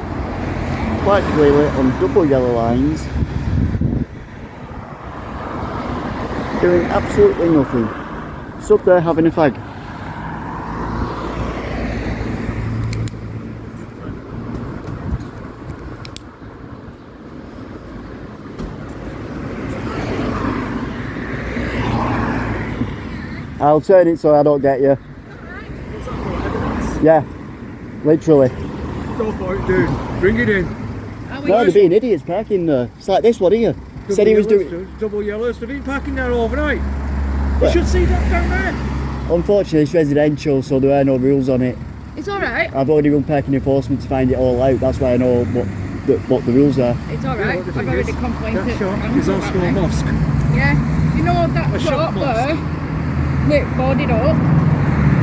[SPEAKER 1] quite clearly on double yellow lines, doing absolutely nothing. Stood there having a fag. I'll turn it so I don't get you. Yeah, literally.
[SPEAKER 6] Go for it, dude. Bring it in.
[SPEAKER 1] No, they're being idiots parking there. It's like this one here. Said he was doing.
[SPEAKER 6] Double yellows. They've been parking there overnight.
[SPEAKER 1] Yeah.
[SPEAKER 6] You should see that down there.
[SPEAKER 1] Unfortunately, it's residential, so there are no rules on it.
[SPEAKER 7] It's alright.
[SPEAKER 1] I've already run parking enforcement to find it all out. That's why I know what the rules are.
[SPEAKER 7] It's alright.
[SPEAKER 6] What the
[SPEAKER 7] I've
[SPEAKER 6] thing
[SPEAKER 7] already
[SPEAKER 6] is,
[SPEAKER 7] complained
[SPEAKER 6] that
[SPEAKER 7] to
[SPEAKER 6] shop
[SPEAKER 7] council
[SPEAKER 6] is also
[SPEAKER 7] about
[SPEAKER 6] a
[SPEAKER 7] it.
[SPEAKER 6] mosque.
[SPEAKER 7] Yeah. You know that
[SPEAKER 6] A shop
[SPEAKER 7] shop
[SPEAKER 6] mosque.
[SPEAKER 7] there? Look, boarded up.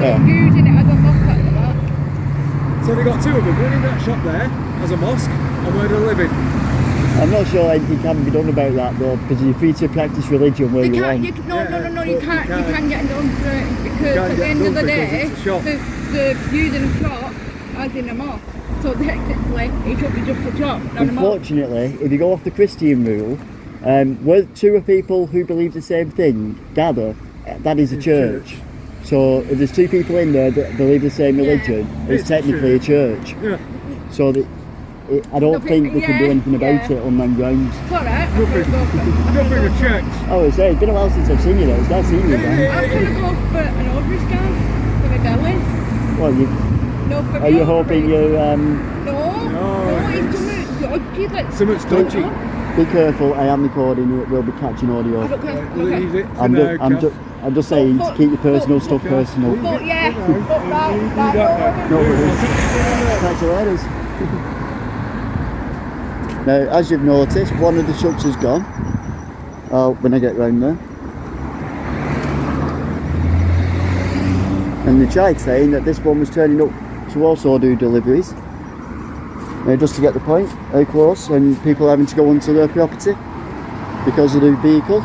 [SPEAKER 1] Yeah.
[SPEAKER 7] They're using it as a mosque at the back.
[SPEAKER 6] So they got two of them. One in that shop there as a mosque, and where they're living.
[SPEAKER 1] I'm not sure anything can be done about that though, because you're free to practice religion where
[SPEAKER 7] You
[SPEAKER 1] you
[SPEAKER 7] can't,
[SPEAKER 1] want.
[SPEAKER 7] no, you
[SPEAKER 6] but
[SPEAKER 7] can't,
[SPEAKER 6] you
[SPEAKER 7] you
[SPEAKER 6] can't.
[SPEAKER 7] can't get done for it because
[SPEAKER 6] can't
[SPEAKER 7] at the
[SPEAKER 6] get
[SPEAKER 7] end of
[SPEAKER 6] done
[SPEAKER 7] the
[SPEAKER 6] because
[SPEAKER 7] day,
[SPEAKER 6] it's a shop.
[SPEAKER 7] they're using a shop as in a mosque. So technically, it should be just a shop, not a mosque.
[SPEAKER 1] Unfortunately, if you go off the Christian rule, where two of people who believe the same thing gather, that is a church. So if there's two people in there that believe the same religion, it's
[SPEAKER 6] It's
[SPEAKER 1] technically a church.
[SPEAKER 6] Yeah.
[SPEAKER 1] So I don't think they can do anything about it on them grounds.
[SPEAKER 7] It's alright, I'm
[SPEAKER 6] Nothing.
[SPEAKER 7] gonna go for
[SPEAKER 6] Nothing to check.
[SPEAKER 1] Oh, it's been a while since I've seen you though. It's not seen you again.
[SPEAKER 7] I'm gonna go for an ovary scan for my belly.
[SPEAKER 1] Well,
[SPEAKER 7] No, for
[SPEAKER 1] are you hoping you
[SPEAKER 7] No, it's too much dodgy, like...
[SPEAKER 6] Something's dodgy.
[SPEAKER 1] be careful? I am recording it. We'll be catching
[SPEAKER 7] I
[SPEAKER 1] audio.
[SPEAKER 7] don't care.
[SPEAKER 6] Leave
[SPEAKER 7] Okay.
[SPEAKER 6] it for now,
[SPEAKER 1] I'm just saying to keep your personal stuff personal.
[SPEAKER 7] But yeah, but right,
[SPEAKER 1] No worries. Catch you later. Now, as you've noticed, one of the trucks is gone. When I get round there. And they tried saying that this one was turning up to also do deliveries. Now, just to get the point, how close, and people having to go onto their property because of the vehicle.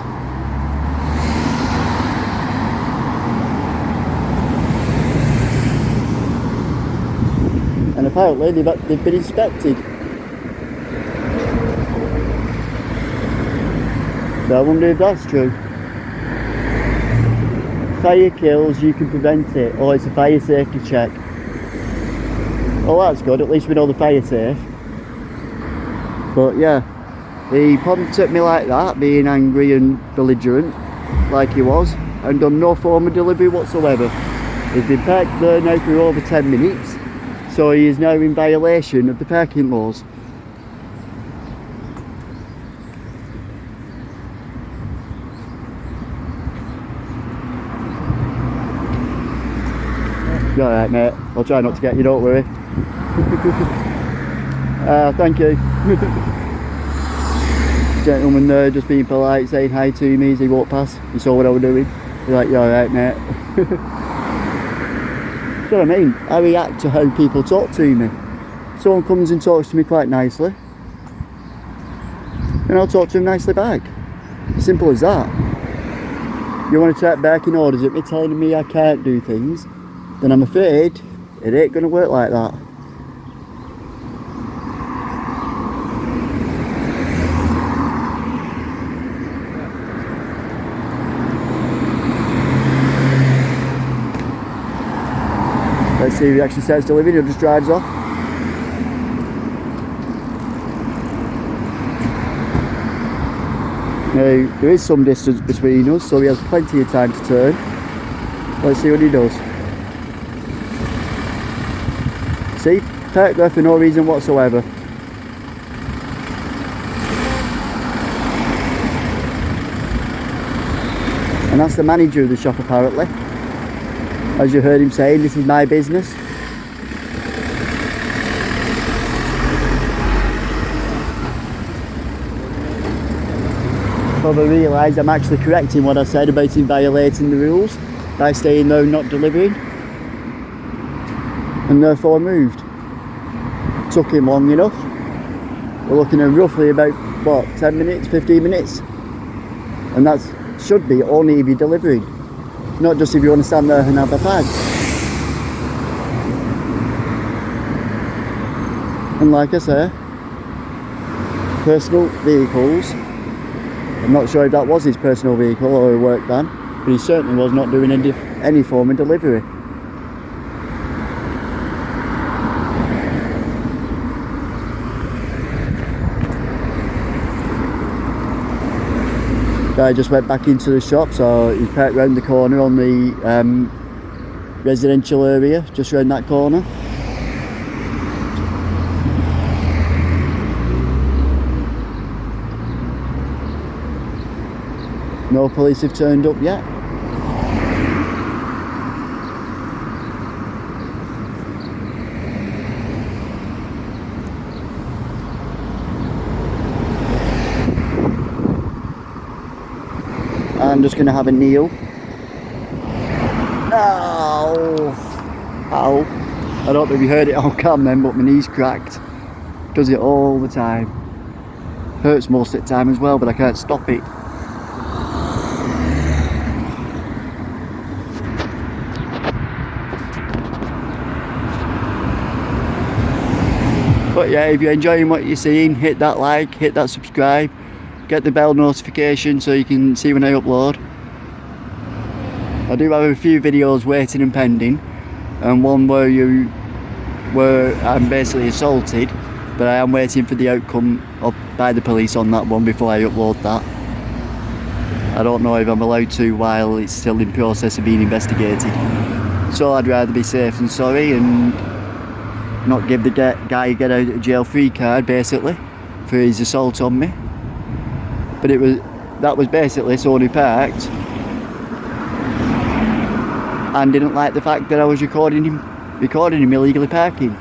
[SPEAKER 1] And apparently they've been inspected. So I wonder if that's true. Fire kills, you can prevent it, or it's a fire safety check. Well, that's good, at least we know the fire's safe. But yeah, he pumped at me like that, being angry and belligerent, like he was, and done no form of delivery whatsoever. He's been parked there now for over 10 minutes, so he is now in violation of the parking laws. You're alright, mate. I'll try not to get you, don't worry. Thank you. Gentleman there just being polite, saying hi to me as he walked past. He saw what I was doing. He's like, you're alright, mate. Do you know what I mean? I react to how people talk to me. Someone comes and talks to me quite nicely, and I'll talk to him nicely back. Simple as that. You want to start barking orders at me, telling me I can't do things, then I'm afraid it ain't going to work like that. Let's see if he actually starts delivering or just drives off. Now, there is some distance between us, so he has plenty of time to turn. Let's see what he does. See, parked there for no reason whatsoever. And that's the manager of the shop apparently. As you heard him saying, this is my business. But I realised I'm actually correcting what I said about him violating the rules by staying there and not delivering. And therefore moved. Took him long enough. We're looking at roughly about, what, 10 minutes, 15 minutes? And that should be only if you're delivering. Not just if you want to stand there and have a fag. And like I say, personal vehicles, I'm not sure if that was his personal vehicle or a work van, but he certainly was not doing any form of delivery. Guy just went back into the shop, so he parked round the corner on the residential area, just round that corner. No police have turned up yet. I'm just going to have a kneel. Ow! Ow! I don't know if you heard it on cam then, but my knee's cracked. Does it all the time. Hurts most of the time as well, but I can't stop it. But yeah, if you're enjoying what you're seeing, hit that like, hit that subscribe, get the bell notification so you can see when I upload. I do have a few videos waiting and pending, and one where I'm basically assaulted, but I am waiting for the outcome by the police on that one before I upload that. I don't know if I'm allowed to while it's still in process of being investigated. So I'd rather be safe than sorry and not give the guy a get out of jail free card basically for his assault on me. But that was basically someone who parked and didn't like the fact that I was recording him illegally parking.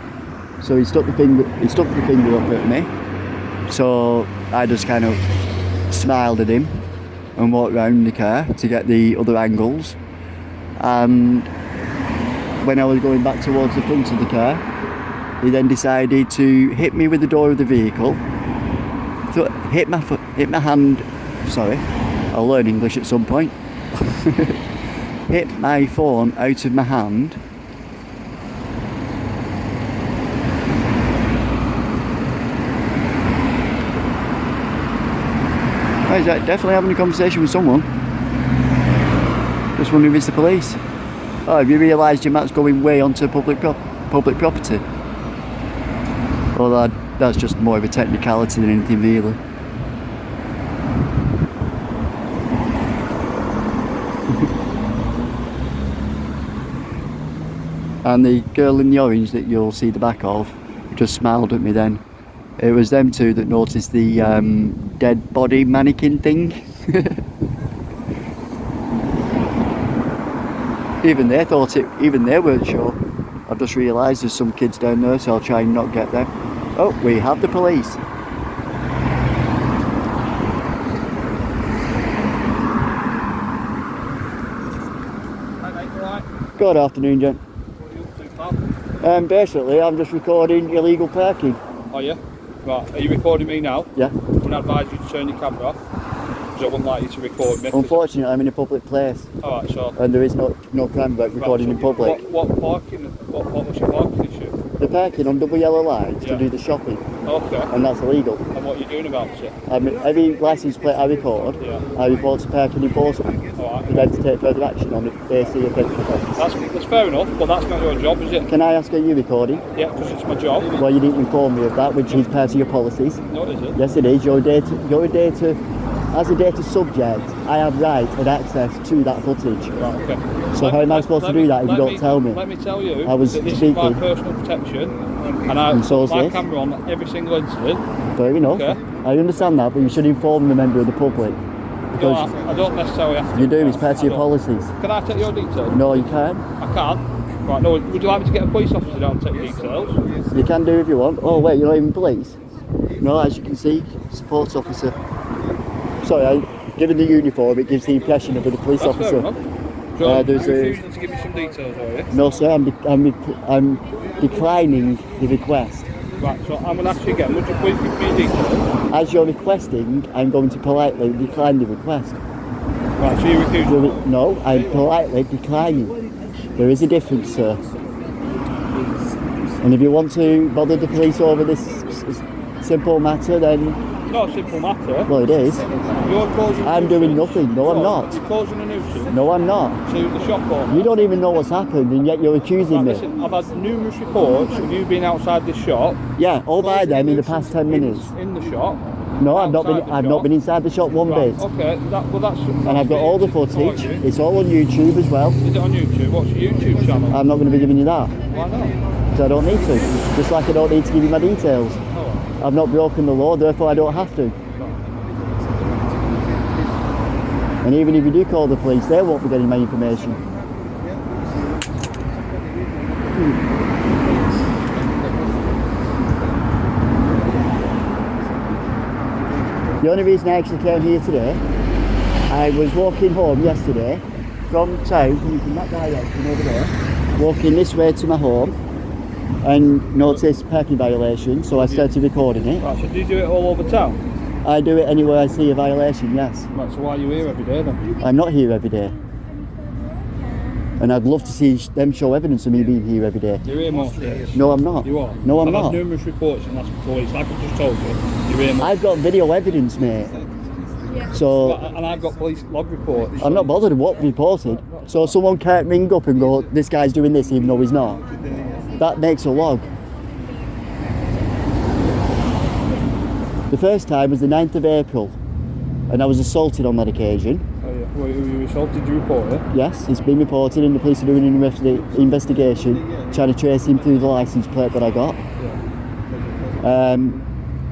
[SPEAKER 1] So he stuck the finger up at me. So I just kind of smiled at him and walked round the car to get the other angles. And when I was going back towards the front of the car, he then decided to hit me with the door of the vehicle, hit my hand, sorry, I'll learn English at some point, hit my phone out of my hand, oh, he's definitely having a conversation with someone. Just wondering if it's the police. Oh, have you realised your mat's going way onto public property? Well, that's just more of a technicality than anything really. And the girl in the orange that you'll see the back of just smiled at me then. It was them two that noticed the dead body mannequin thing. Even they weren't sure. I've just realised there's some kids down there, so I'll try and not get them. Oh, we have the police.
[SPEAKER 4] Hi mate, you alright?
[SPEAKER 1] Good afternoon, gent.
[SPEAKER 4] What are you up to, pal?
[SPEAKER 1] Basically, I'm just recording illegal parking.
[SPEAKER 4] Oh yeah? Right, are you recording me now?
[SPEAKER 1] Yeah.
[SPEAKER 4] I'm going to advise you to turn your camera off, because I wouldn't like you to record me.
[SPEAKER 1] Unfortunately, I'm in a public place,
[SPEAKER 4] Alright, so...
[SPEAKER 1] and there is no crime about recording in public.
[SPEAKER 4] What was your parking issue?
[SPEAKER 1] The parking on double yellow lines
[SPEAKER 4] Yeah.
[SPEAKER 1] to do the shopping,
[SPEAKER 4] Okay.
[SPEAKER 1] and that's illegal.
[SPEAKER 4] And what are you doing about it?
[SPEAKER 1] Every licence plate I record,
[SPEAKER 4] Yeah.
[SPEAKER 1] I report to parking enforcement
[SPEAKER 4] Alright.
[SPEAKER 1] for them to take further action on it if they see offence.
[SPEAKER 4] That's fair enough, but that's not your job, is it?
[SPEAKER 1] Can I ask, are you recording?
[SPEAKER 4] Yeah, because it's my job.
[SPEAKER 1] Well, you didn't inform me of that, which is part of your policies.
[SPEAKER 4] No, is it?
[SPEAKER 1] Yes, it is. As a data subject, I have right and access to that footage.
[SPEAKER 4] Right, okay.
[SPEAKER 1] So how am I supposed to do that if you don't tell me?
[SPEAKER 4] Let me tell you
[SPEAKER 1] I was
[SPEAKER 4] that this
[SPEAKER 1] speaking.
[SPEAKER 4] is my personal protection, and I
[SPEAKER 1] And so is
[SPEAKER 4] put my
[SPEAKER 1] this.
[SPEAKER 4] camera on every single incident.
[SPEAKER 1] Fair enough.
[SPEAKER 4] Okay.
[SPEAKER 1] I understand that, but you should inform the member of the public. Because
[SPEAKER 4] I don't necessarily have to.
[SPEAKER 1] you do, it's part of your
[SPEAKER 4] I don't.
[SPEAKER 1] policies.
[SPEAKER 4] Can I take your details?
[SPEAKER 1] No, you can't.
[SPEAKER 4] I can't. Right, no, would you like me to get a police officer down and take your details?
[SPEAKER 1] You can do if you want. Oh wait, you're not even police? No, as you can see, support officer. Sorry, given the uniform, it gives the impression of a police
[SPEAKER 4] That's
[SPEAKER 1] officer.
[SPEAKER 4] fair enough. So
[SPEAKER 1] there's
[SPEAKER 4] you're
[SPEAKER 1] a-
[SPEAKER 4] refusing to give me some details, are you?
[SPEAKER 1] No sir, I'm declining the request.
[SPEAKER 4] Right, so I'm going to ask you again, would you please give me your details?
[SPEAKER 1] As you're requesting, I'm going to politely decline the request.
[SPEAKER 4] Right, so you refuse.
[SPEAKER 1] No, I'm politely declining. There is a difference, sir. And if you want to bother the police over this simple matter, then,
[SPEAKER 4] Not a simple matter.
[SPEAKER 1] well, it is.
[SPEAKER 4] You're causing.
[SPEAKER 1] I'm doing nothing. No, I'm not.
[SPEAKER 4] You're causing a nuisance
[SPEAKER 1] No, I'm not.
[SPEAKER 4] to the shop owner.
[SPEAKER 1] You don't even know what's happened, and yet you're accusing
[SPEAKER 4] Right,
[SPEAKER 1] me.
[SPEAKER 4] listen, I've had numerous reports of you being outside this shop.
[SPEAKER 1] Yeah, all by
[SPEAKER 4] causing
[SPEAKER 1] them in the
[SPEAKER 4] nuisance
[SPEAKER 1] past 10 minutes.
[SPEAKER 4] In the shop.
[SPEAKER 1] No, I've not been.
[SPEAKER 4] outside the
[SPEAKER 1] I've
[SPEAKER 4] shop.
[SPEAKER 1] not been inside the shop one
[SPEAKER 4] Right,
[SPEAKER 1] bit.
[SPEAKER 4] okay, that's.
[SPEAKER 1] And I've got all the footage.
[SPEAKER 4] Is
[SPEAKER 1] It's all on YouTube as well.
[SPEAKER 4] it on YouTube? What's your YouTube channel?
[SPEAKER 1] I'm not going to be giving you that
[SPEAKER 4] Why not?
[SPEAKER 1] because I don't need to. Just like I don't need to give you my details.
[SPEAKER 4] Oh,
[SPEAKER 1] I've not broken the law, therefore I don't have to. And even if you do call the police, they won't be getting my information. The only reason I actually came here today, I was walking home yesterday from town, coming from that direction over there, walking this way to my home, and noticed parking violation, so I started recording it.
[SPEAKER 4] right, so do you do it all over town?
[SPEAKER 1] I do it anywhere I see a violation, yes.
[SPEAKER 4] Right, so why are you here every day then?
[SPEAKER 1] I'm not here every day. And I'd love to see them show evidence of me being here every day.
[SPEAKER 4] You're here most days.
[SPEAKER 1] No, I'm not.
[SPEAKER 4] You are?
[SPEAKER 1] No, I'm
[SPEAKER 4] I've
[SPEAKER 1] not.
[SPEAKER 4] had numerous reports and that's the police, like I just told you. You're here most.
[SPEAKER 1] I've got video evidence, mate. So
[SPEAKER 4] And I've got police log reports.
[SPEAKER 1] I'm not bothered what reported. So someone can't ring up and go, this guy's doing this even though he's not. That makes a log. The first time was the 9th of April, and I was assaulted on that occasion.
[SPEAKER 4] Oh, yeah. Well, you assaulted, you report it?
[SPEAKER 1] Yes, it's been reported and the police are doing an investigation, trying to trace him through the licence plate that I got.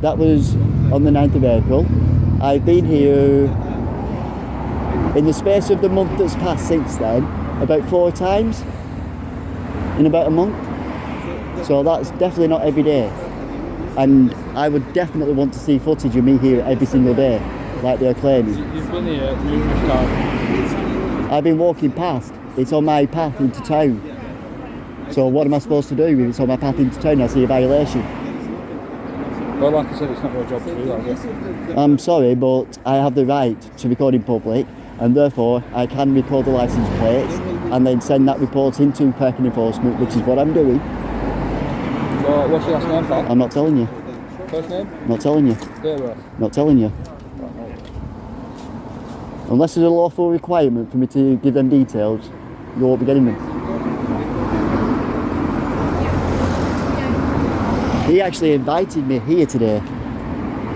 [SPEAKER 1] That was on the 9th of April. I've been here in the space of the month that's passed since then, about 4 times in about a month. So that's definitely not every day. And I would definitely want to see footage of me here every single day, like they're claiming.
[SPEAKER 4] You've been here numerous times.
[SPEAKER 1] I've been walking past. It's on my path into town. So what am I supposed to do if it's on my path into town and I see a violation?
[SPEAKER 4] Well, like I said, it's not your job to do that, is it?
[SPEAKER 1] I'm sorry, but I have the right to record in public, and therefore I can record the licence plates and then send that report into parking enforcement, which is what I'm doing.
[SPEAKER 4] So, what's your last name, pal?
[SPEAKER 1] I'm not telling you.
[SPEAKER 4] First name?
[SPEAKER 1] Not telling you.
[SPEAKER 4] Date of birth?
[SPEAKER 1] Not telling you. Unless there's a lawful requirement for me to give them details, you won't be getting them. He actually invited me here today.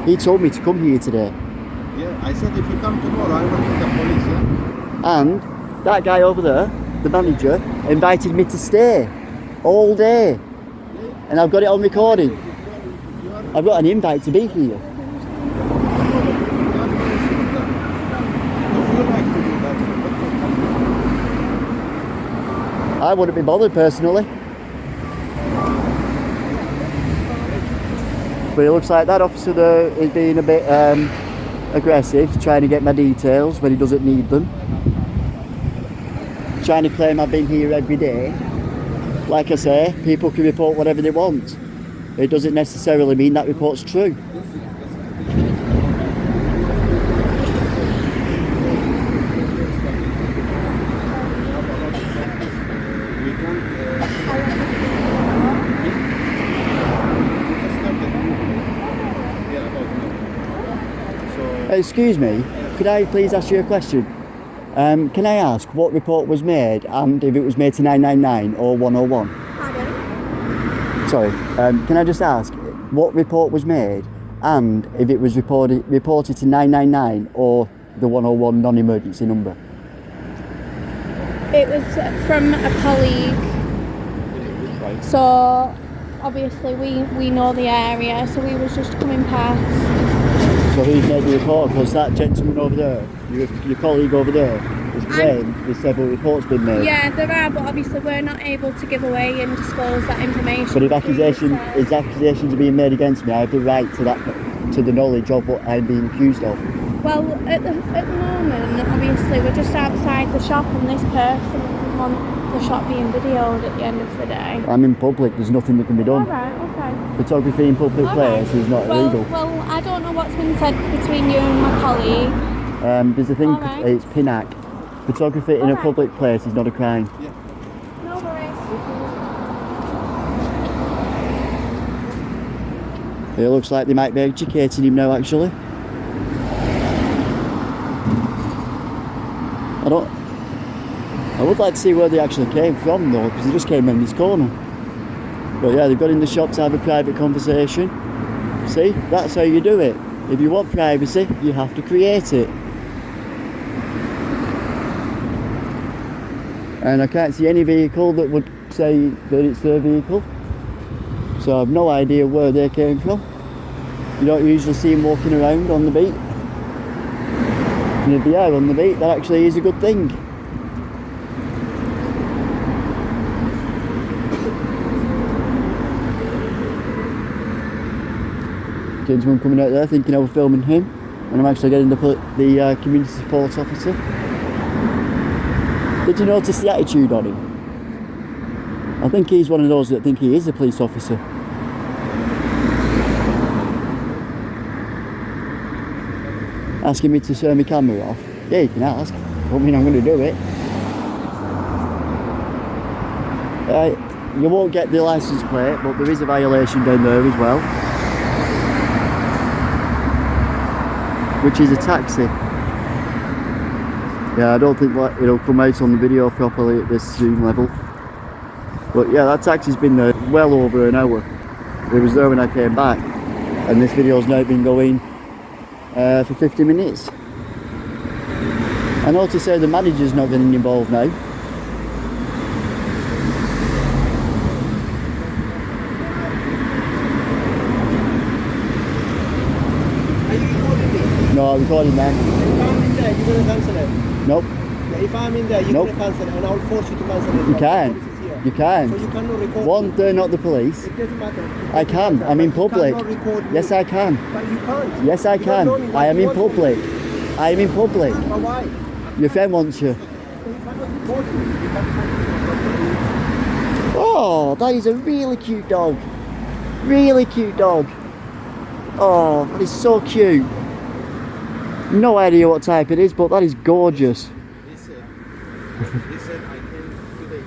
[SPEAKER 1] He told me to come here today.
[SPEAKER 5] Yeah, I said if you come tomorrow, I will ring the police. Yeah?
[SPEAKER 1] And that guy over there, the manager, invited me to stay all day. And I've got it on recording. I've got an invite to be here.
[SPEAKER 5] If you like to do that,
[SPEAKER 1] I wouldn't be bothered personally. But it looks like that officer there is being a bit aggressive, trying to get my details when he doesn't need them. Trying to claim I've been here every day. Like I say, people can report whatever they want. It doesn't necessarily mean that report's true. Excuse me, could I please ask you a question? Can I ask what report was made and if it was made to 999 or 101?
[SPEAKER 7] Pardon?
[SPEAKER 1] Sorry, can I just ask what report was made and if it was reported to 999 or the 101 non-emergency number?
[SPEAKER 7] It was from a colleague. So obviously we know the area, so we was just coming past.
[SPEAKER 1] So who's made the report? Because that gentleman over there, your colleague over there, has claimed there's several reports been made.
[SPEAKER 7] Yeah, there are, but obviously we're not able to give away and disclose that information.
[SPEAKER 1] But if accusations are being made against me, I have the right to the knowledge of what I'm being accused of.
[SPEAKER 7] Well, at the moment, obviously we're just outside the shop, and this person doesn't want the shop being videoed at the end of the day.
[SPEAKER 1] I'm in public, there's nothing that can be done.
[SPEAKER 7] Alright, okay.
[SPEAKER 1] Photography in public
[SPEAKER 7] Alright.
[SPEAKER 1] places is not illegal.
[SPEAKER 7] Well, I don't know what's been said between you and my colleague,
[SPEAKER 1] There's a thing,
[SPEAKER 7] Alright.
[SPEAKER 1] it's PIN-ACT. Photography in a
[SPEAKER 7] Alright.
[SPEAKER 1] public place is not a crime.
[SPEAKER 7] No worries.
[SPEAKER 1] It looks like they might be educating him now, actually. I would like to see where they actually came from, though, because they just came in this corner. But yeah, they've got in the shop to have a private conversation. See, that's how you do it. If you want privacy, you have to create it. And I can't see any vehicle that would say that it's their vehicle. So I've no idea where they came from. You don't usually see them walking around on the beat. And if they are on the beat, that actually is a good thing. Gentleman coming out there thinking I was filming him, and I'm actually getting the community support officer. Did you notice the attitude on him? I think he's one of those that think he is a police officer. Asking me to turn my camera off. Yeah, you can ask. Don't mean I'm going to do it. You won't get the license plate, but there is a violation down there as well, which is a taxi. Yeah, I don't think it'll come out on the video properly at this zoom level. But yeah, that taxi's been there well over an hour. It was there when I came back, and this video's now been going for 50 minutes. I notice how the manager's not getting involved now.
[SPEAKER 5] Are you recording me?
[SPEAKER 1] No, I'm recording them.
[SPEAKER 5] If I'm in there, you're going to cancel it.
[SPEAKER 1] Nope,
[SPEAKER 5] Yeah, if I'm in there, you're
[SPEAKER 1] Nope.
[SPEAKER 5] going to cancel it, and I'll force you to cancel it.
[SPEAKER 1] you can.
[SPEAKER 5] Police is here.
[SPEAKER 1] You can.
[SPEAKER 5] So you cannot record
[SPEAKER 1] One,
[SPEAKER 5] me.
[SPEAKER 1] they're not the police.
[SPEAKER 5] It doesn't matter.
[SPEAKER 1] I can. I'm in
[SPEAKER 5] But you
[SPEAKER 1] public.
[SPEAKER 5] cannot record me.
[SPEAKER 1] Yes, I can.
[SPEAKER 5] But you can't.
[SPEAKER 1] Yes, I
[SPEAKER 5] You don't know me.
[SPEAKER 1] can.
[SPEAKER 5] What
[SPEAKER 1] I am
[SPEAKER 5] do you
[SPEAKER 1] in
[SPEAKER 5] want from me?
[SPEAKER 1] public. I am in public.
[SPEAKER 5] But why?
[SPEAKER 1] Your friend wants you.
[SPEAKER 5] You cannot record me. You cannot record me.
[SPEAKER 1] Oh, that is a really cute dog. Really cute dog. Oh, that is so cute. No idea what type it is, but that is gorgeous.
[SPEAKER 5] He said I came today.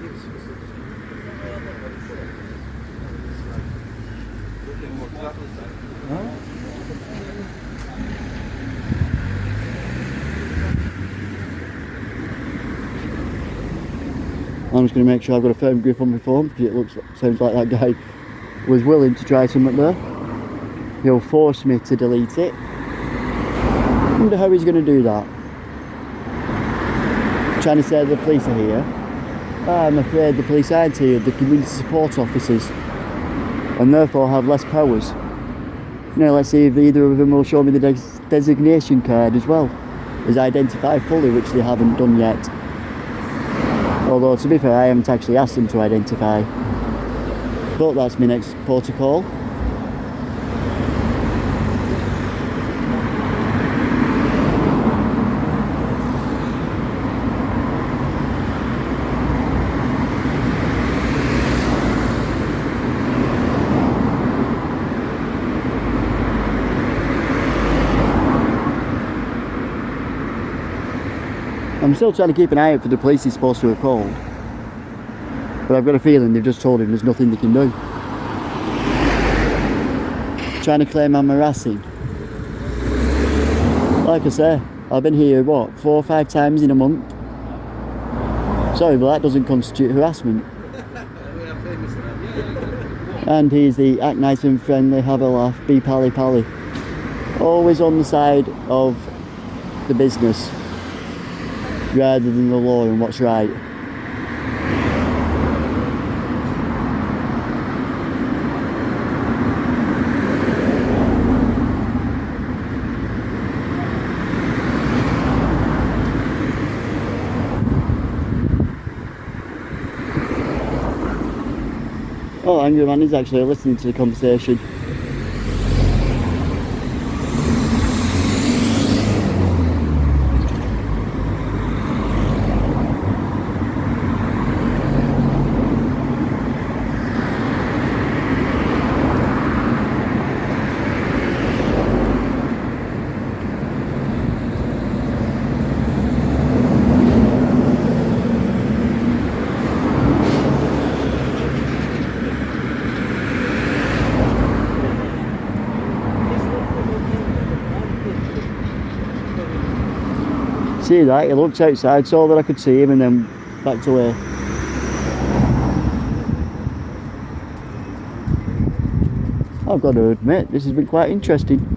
[SPEAKER 1] I'm just going to make sure I've got a firm grip on my phone, because sounds like that guy was willing to try something there. He'll force me to delete it. Wonder how he's going to do that. Trying to say the police are here. I'm afraid the police aren't here, the community support officers, and therefore have less powers. Now let's see if either of them will show me the designation card as well as identify fully, which they haven't done yet. Although to be fair, I haven't actually asked them to identify. But that's my next protocol. I'm still trying to keep an eye out for the police he's supposed to have called. But I've got a feeling they've just told him there's nothing they can do. Trying to claim I'm harassing. Like I say, I've been here, what, 4 or 5 times in a month? Sorry, but that doesn't constitute harassment. And he's the act nice and friendly, have a laugh, be pally pally. Always on the side of the business rather than the law and what's right. Oh, Angry Man is actually listening to the conversation. See that? He looked outside, saw that I could see him, and then backed away. I've got to admit, this has been quite interesting.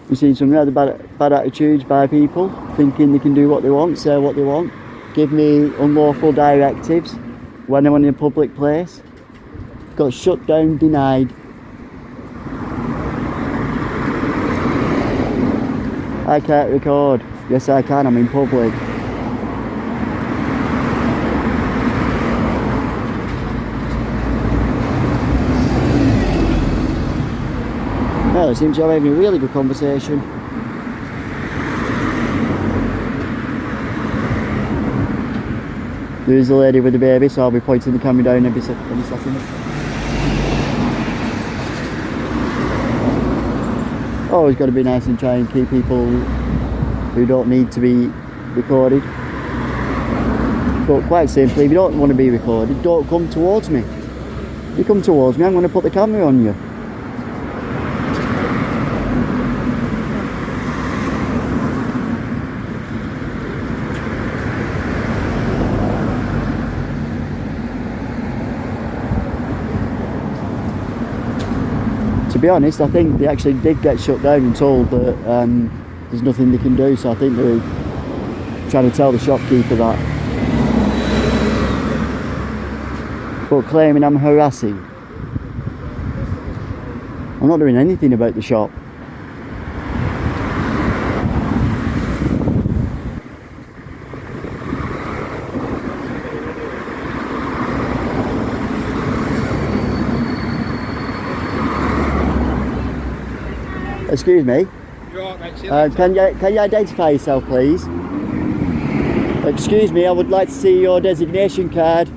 [SPEAKER 1] We've seen some rather bad attitudes by people, thinking they can do what they want, say what they want, give me unlawful directives when I'm in a public place. Got shut down, denied. I can't record. Yes, I can, I'm in public. Well, it seems you're having a really good conversation. There is a lady with a baby, so I'll be pointing the camera down every second. Always got to be nice and try and keep people who don't need to be recorded. But quite simply, if you don't want to be recorded, don't come towards me. If you come towards me, I'm going to put the camera on you. To be honest, I think they actually did get shut down and told that there's nothing they can do, so I think they're trying to tell the shopkeeper that. But claiming I'm harassing. I'm not doing anything about the shop. Excuse me.
[SPEAKER 6] You're all right, mate.
[SPEAKER 1] Can you identify yourself, please? Excuse me, I would like to see your designation card.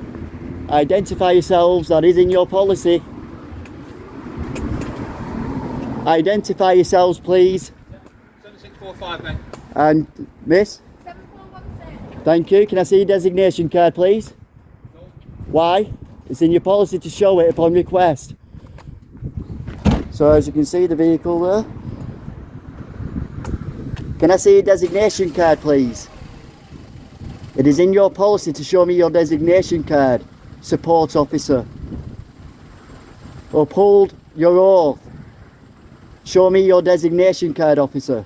[SPEAKER 1] Identify yourselves, that is in your policy. Identify yourselves, please.
[SPEAKER 6] 7645, mate.
[SPEAKER 1] And miss?
[SPEAKER 7] 7416.
[SPEAKER 1] Thank you. Can I see your designation card, please?
[SPEAKER 6] No.
[SPEAKER 1] Why? It's in your policy to show it upon request. So as you can see, the vehicle there. Can I see your designation card, please? It is in your policy to show me your designation card, support officer. Uphold your oath. Show me your designation card, officer.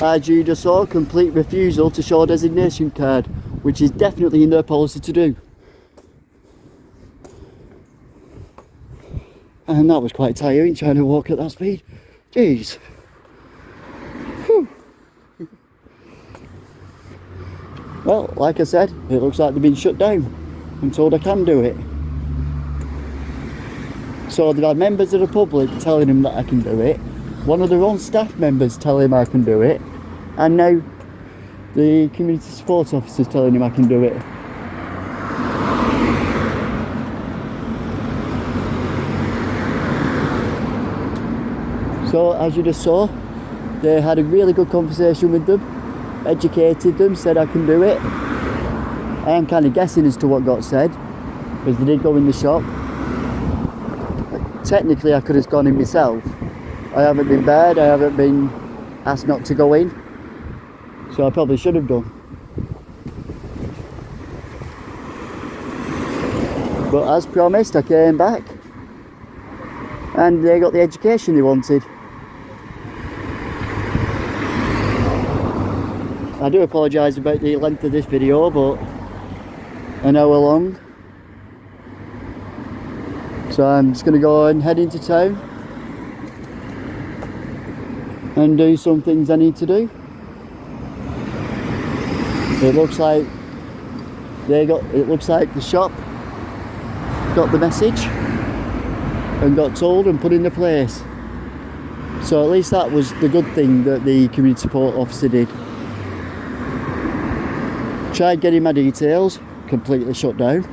[SPEAKER 1] I do just saw complete refusal to show designation card, which is definitely in their policy to do. And that was quite tiring trying to walk at that speed. Jeez. Whew. Well, like I said, it looks like they've been shut down. I'm told I can do it. So they've had members of the public telling them that I can do it. One of their own staff members telling him I can do it. And now the community support officer's telling him I can do it. So as you just saw, they had a really good conversation with them, educated them, said I can do it. I am kind of guessing as to what got said, because they did go in the shop. Technically I could have gone in myself. I haven't been barred, I haven't been asked not to go in, so I probably should have done. But as promised, I came back and they got the education they wanted. I do apologise about the length of this video, but an hour long. So I'm just going to go and head into town and do some things I need to do. It looks like the shop got the message and got told and put in the place. So at least that was the good thing that the community support officer did. Tried getting my details, completely shut down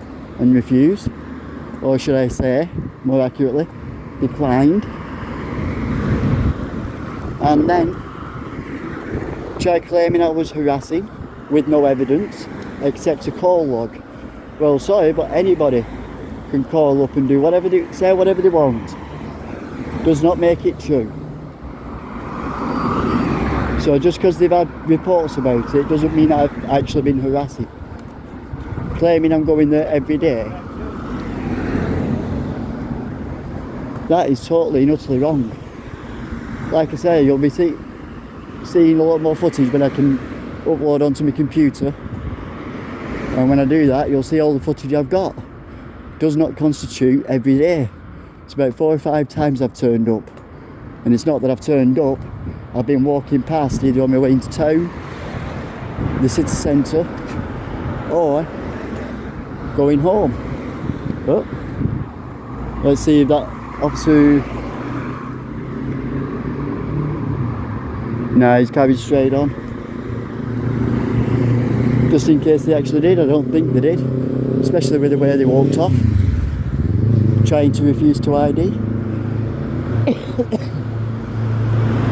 [SPEAKER 1] and refused, or should I say, more accurately, declined. And then tried claiming I was harassing with no evidence except a call log. Well, sorry, but anybody can call up and do whatever say whatever they want. Does not make it true. So just because they've had reports about it doesn't mean I've actually been harassing. Claiming I'm going there every day, that is totally and utterly wrong. Like I say, you'll be seeing a lot more footage when I can upload onto my computer, and when I do that you'll see all the footage I've got. Does not constitute every day. It's about 4 or 5 times I've turned up, and it's not that I've turned up, I've been walking past either on my way into town, the city centre, or going home. Oh, let's see if that officer... No, he's carried straight on. Just in case they actually did. I don't think they did, especially with the way they walked off, trying to refuse to ID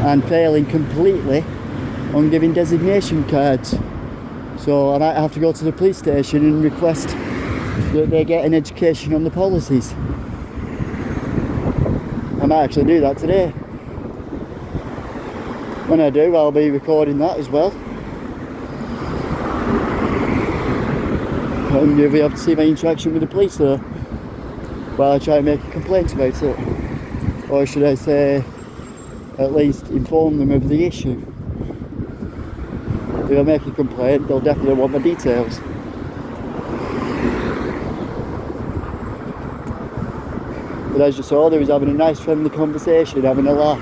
[SPEAKER 1] and failing completely on giving designation cards. So I might have to go to the police station and request that they get an education on the policies. I might actually do that today. When I do, I'll be recording that as well. And you'll be able to see my interaction with the police there while I try and make a complaint about it. Or should I say, at least inform them of the issue. If I make a complaint, they'll definitely want my details. But as you saw, they was having a nice friendly conversation, having a laugh.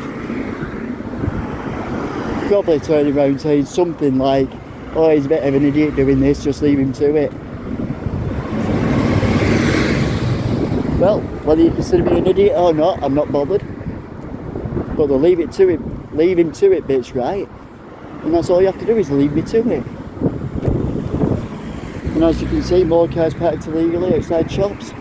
[SPEAKER 1] Probably turning around saying something like, oh, he's a bit of an idiot doing this, just leave him to it. Well, whether you consider me an idiot or not, I'm not bothered. But they'll leave him to it bits, right? And that's all you have to do is leave me to it. And as you can see, more cars parked illegally outside shops.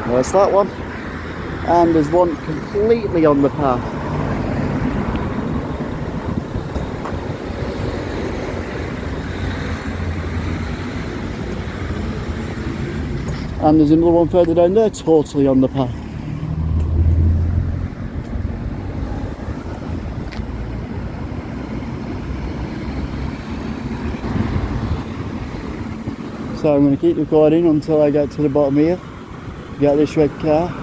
[SPEAKER 1] There's that one, and there's one completely on the path. And there's another one further down there, totally on the path. So I'm going to keep recording until I get to the bottom here. Get this red car.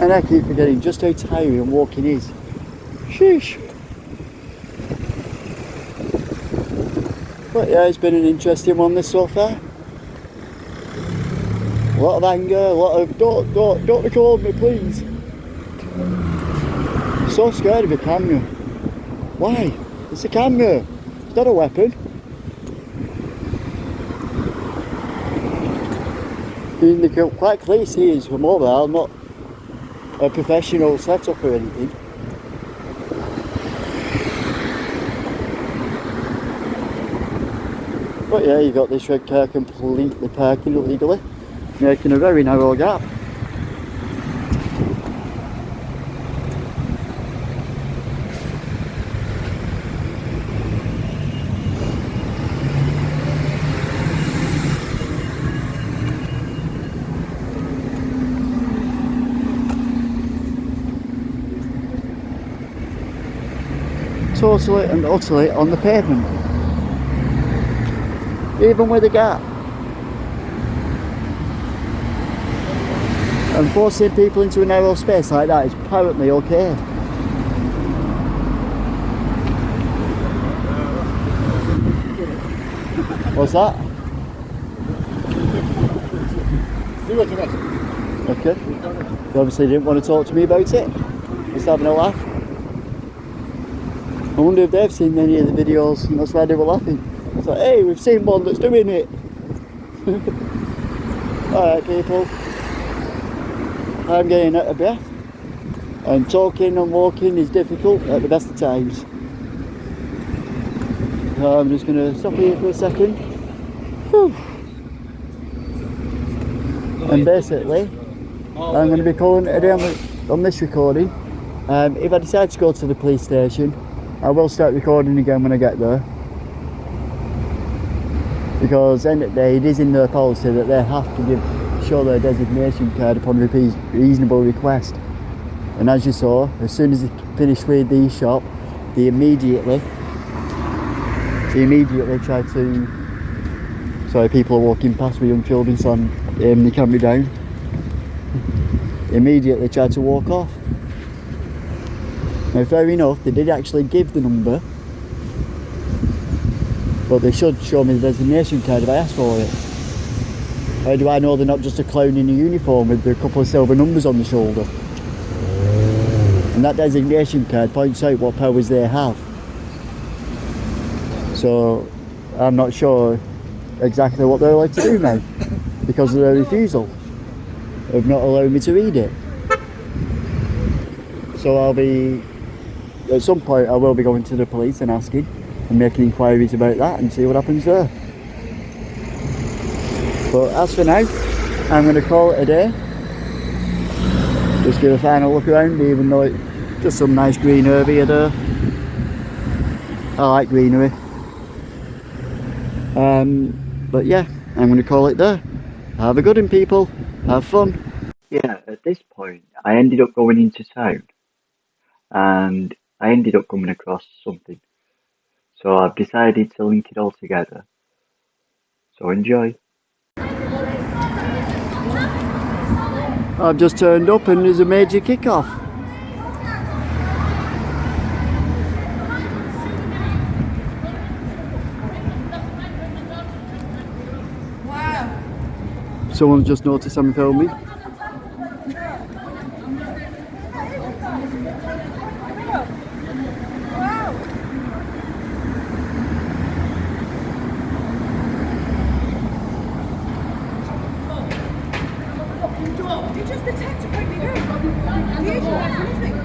[SPEAKER 1] And I keep forgetting just how tiring walking is. Sheesh. But yeah, it's been an interesting one this so far. A lot of anger, a lot of don't record me please. So scared of a camera. Why? It's a camera. It's not a weapon. I mean, they can quite clearly see it's a mobile, not a professional setup or anything. But yeah, you got this red car completely parking illegally, making a very narrow gap. Totally and utterly on the pavement, even with a gap. And forcing people into a narrow space like that is apparently okay. What's that? Okay. You obviously didn't want to talk to me about it. Just having a laugh. I wonder if they've seen any of the videos and that's why they were laughing. It's like, hey, we've seen one that's doing it. Alright people, I'm getting out of breath and talking and walking is difficult at the best of times. So I'm just going to stop here for a second. Whew. And basically, I'm going to be calling it a day on this recording. If I decide to go to the police station, I will start recording again when I get there. Because end of the day, it is in their policy that they have to show their designation card upon reasonable request. And as you saw, as soon as they finished with the shop, they immediately tried to. Sorry, people are walking past with young children, so I'm aiming the camera down. Immediately tried to walk off. Now, fair enough, they did actually give the number, but they should show me the designation card if I ask for it. How do I know they're not just a clown in a uniform with a couple of silver numbers on the shoulder? And that designation card points out what powers they have. So I'm not sure exactly what they're allowed to do now because of their refusal of not allowing me to read it. So at some point I will be going to the police and asking and making inquiries about that and see what happens there. But as for now, I'm going to call it a day. Just give a final look around, even though it's just some nice green herb there. I like greenery. But yeah, I'm going to call it there. Have a good one, people. Have fun. Yeah, at this point, I ended up going into town. And I ended up coming across something. So I've decided to link it all together. So enjoy. I've just turned up and there's a major kick-off.
[SPEAKER 8] Wow.
[SPEAKER 1] Someone's just noticed I'm filming.
[SPEAKER 8] He just attacked a pregnant girl. The agent left for nothing.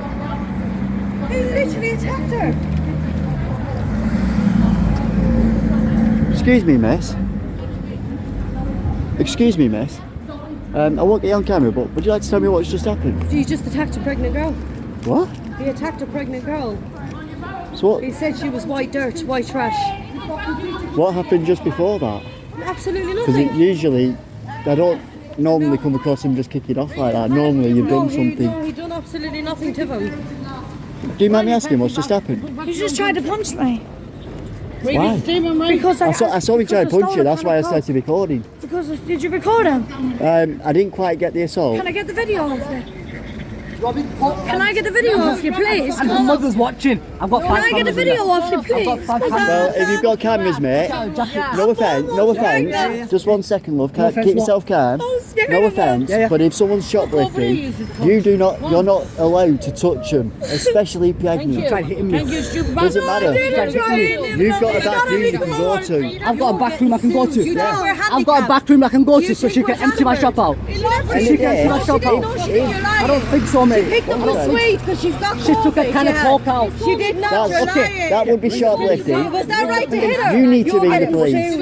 [SPEAKER 8] He literally attacked her.
[SPEAKER 1] Excuse me, miss. Excuse me, miss. I won't get you on camera, but would you like to tell me what's just happened?
[SPEAKER 8] He just attacked a pregnant girl.
[SPEAKER 1] What?
[SPEAKER 8] He attacked a pregnant girl.
[SPEAKER 1] So what?
[SPEAKER 8] He said she was white dirt, white trash.
[SPEAKER 1] What happened just before that?
[SPEAKER 8] Absolutely
[SPEAKER 1] Because
[SPEAKER 8] nothing.
[SPEAKER 1] usually, I don't normally come across him just kicking off like that. Normally you've done something.
[SPEAKER 8] He done absolutely nothing to them.
[SPEAKER 1] Do you mind me asking what's just happened?
[SPEAKER 7] You just tried to punch me.
[SPEAKER 1] Why?
[SPEAKER 7] Because
[SPEAKER 1] I saw him try to punch you, that's why I started recording.
[SPEAKER 7] Did you record him?
[SPEAKER 1] I didn't quite get the assault.
[SPEAKER 7] Can I get the video of it? Can I get the video of you, please?
[SPEAKER 4] And my mother's watching. I've got
[SPEAKER 7] Can I get the video of you, please?
[SPEAKER 1] Well, if you've got cameras, mate, no offence, just 1 second, love, keep yourself calm. No offence, but if someone's shoplifting, you're not allowed to touch them, especially pregnant.
[SPEAKER 4] Tried hitting me.
[SPEAKER 1] Doesn't matter. You've got a bathroom you can go to.
[SPEAKER 4] I've got a back room I can go to.
[SPEAKER 1] Yeah.
[SPEAKER 4] I've got a back room I can go to so she can empty my shop out. So she can empty my shop out. I don't think so, mate.
[SPEAKER 8] Picked up the sweet because she's got
[SPEAKER 4] She took a can of coke out.
[SPEAKER 8] She did not. You're lying.
[SPEAKER 1] That would be shoplifting.
[SPEAKER 8] Was that right to hit her?
[SPEAKER 1] You need to ring the police.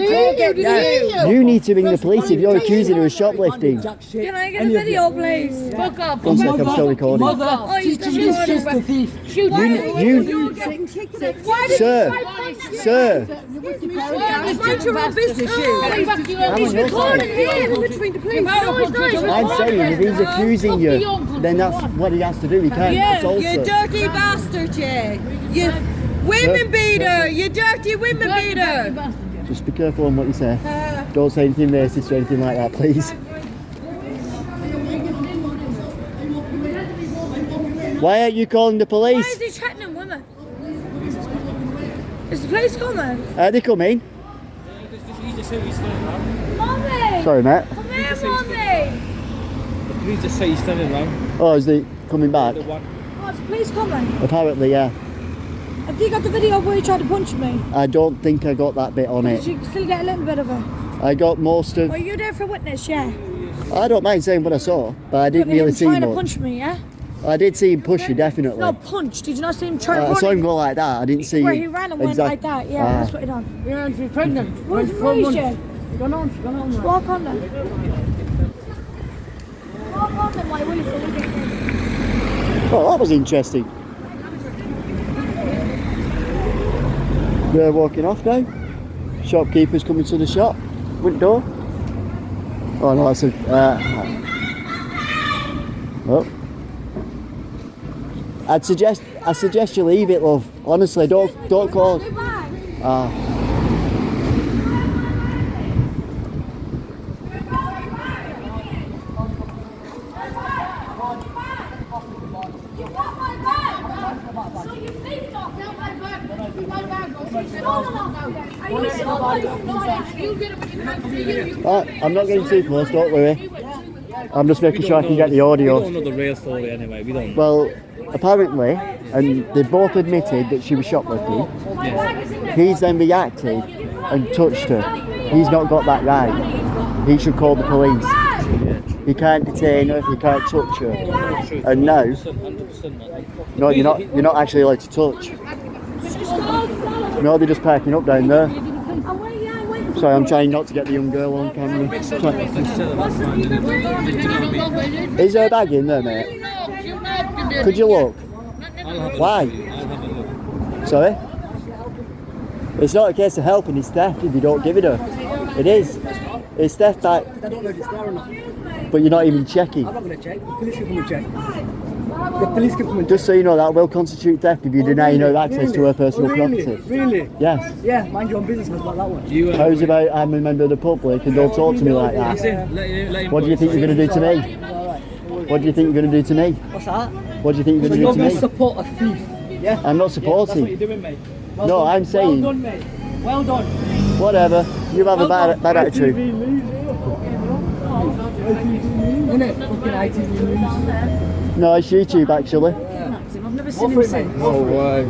[SPEAKER 1] You need to ring the police if you're accusing her of shoplifting.
[SPEAKER 7] Can I get a video, please? Fuck up.
[SPEAKER 1] 1 second, I'm still recording.
[SPEAKER 4] Mother, she's the thief.
[SPEAKER 1] Sir,
[SPEAKER 8] Mind your own business. He's recording here in between the police.
[SPEAKER 1] I'm saying if he's accusing you, then that's what he has to do. He can't assault
[SPEAKER 8] You
[SPEAKER 1] her.
[SPEAKER 8] dirty bastard, yeah. You women beater. You dirty women beater.
[SPEAKER 1] Just be careful on what you say. Don't say anything racist or anything like that, please. Why aren't you calling the
[SPEAKER 7] Why
[SPEAKER 1] police?
[SPEAKER 7] is he threatening women? Is the police coming?
[SPEAKER 1] Are they coming?
[SPEAKER 7] Mommy!
[SPEAKER 1] Sorry, mate.
[SPEAKER 7] Come here, Mommy!
[SPEAKER 4] Please just say he's standing around.
[SPEAKER 1] Oh, is they coming back?
[SPEAKER 7] Oh, is the police coming?
[SPEAKER 1] Apparently, yeah.
[SPEAKER 7] Have you got the video of where you tried to punch me?
[SPEAKER 1] I don't think I got that bit on
[SPEAKER 7] Did
[SPEAKER 1] it.
[SPEAKER 7] you still get a little bit of it?
[SPEAKER 1] I got most of.
[SPEAKER 7] Are you there for witness? Yeah.
[SPEAKER 1] I don't mind saying what I saw, but I didn't really see
[SPEAKER 7] trying to
[SPEAKER 1] much.
[SPEAKER 7] punch me, yeah?
[SPEAKER 1] I did see him push you, definitely.
[SPEAKER 7] No, punch. Did you not see him try to
[SPEAKER 1] I
[SPEAKER 7] run?
[SPEAKER 1] saw him go like that. I didn't see
[SPEAKER 7] Where he ran and went like that. Yeah, that's what he done.
[SPEAKER 4] Yeah, she's pregnant.
[SPEAKER 7] Where's Malaysia?
[SPEAKER 4] Go on.
[SPEAKER 7] Just walk on there.
[SPEAKER 1] Well, that was interesting. They're walking off now. Shopkeeper's coming to the shop. Front door. Oh no, that's a. Oh. I suggest you leave it, love. Honestly, don't call. I'm not getting too close, don't worry. I'm just making sure I can get the audio.
[SPEAKER 3] We don't know the real story anyway, we don't.
[SPEAKER 1] Well, apparently, and they both admitted that she was shoplifting. He's then reacted and touched her. He's not got that right. He should call the police. He can't detain her, he can't touch her. And now,
[SPEAKER 3] 100%.
[SPEAKER 1] no, you're not actually allowed to touch. No, they're just parking up down there. Sorry, I'm trying not to get the young girl on camera. Is there a bag in there, mate? Could you look? Why? Sorry? It's not a case of helping, it's theft if you don't give it her. It is. It's theft back.
[SPEAKER 4] I don't know if it's there or not.
[SPEAKER 1] But you're not even checking.
[SPEAKER 4] I'm not going to check. The police can come and check. The police can come and check.
[SPEAKER 1] Just so you know, that will constitute theft if you deny her access to her personal property.
[SPEAKER 4] Really?
[SPEAKER 1] Yes.
[SPEAKER 4] Yeah, mind your own business about that one.
[SPEAKER 1] How's about I'm a member of the public and don't talk to me like that? What do you think you're going to do to me? What do you think you're going to do to me?
[SPEAKER 4] What's that?
[SPEAKER 1] What do you think you're going to do
[SPEAKER 4] You're
[SPEAKER 1] to
[SPEAKER 4] going to
[SPEAKER 1] me?
[SPEAKER 4] support a thief. Yeah?
[SPEAKER 1] I'm not
[SPEAKER 4] That's what
[SPEAKER 1] supporting.
[SPEAKER 4] you're doing, mate. Well
[SPEAKER 1] No,
[SPEAKER 4] done.
[SPEAKER 1] I'm saying-
[SPEAKER 4] Well done, mate. Well done.
[SPEAKER 1] Whatever. You have a bad attitude.
[SPEAKER 4] Innit? Fucking ITV News.
[SPEAKER 1] No, it's YouTube actually.
[SPEAKER 8] I've never seen him since.
[SPEAKER 2] No way.
[SPEAKER 8] I'm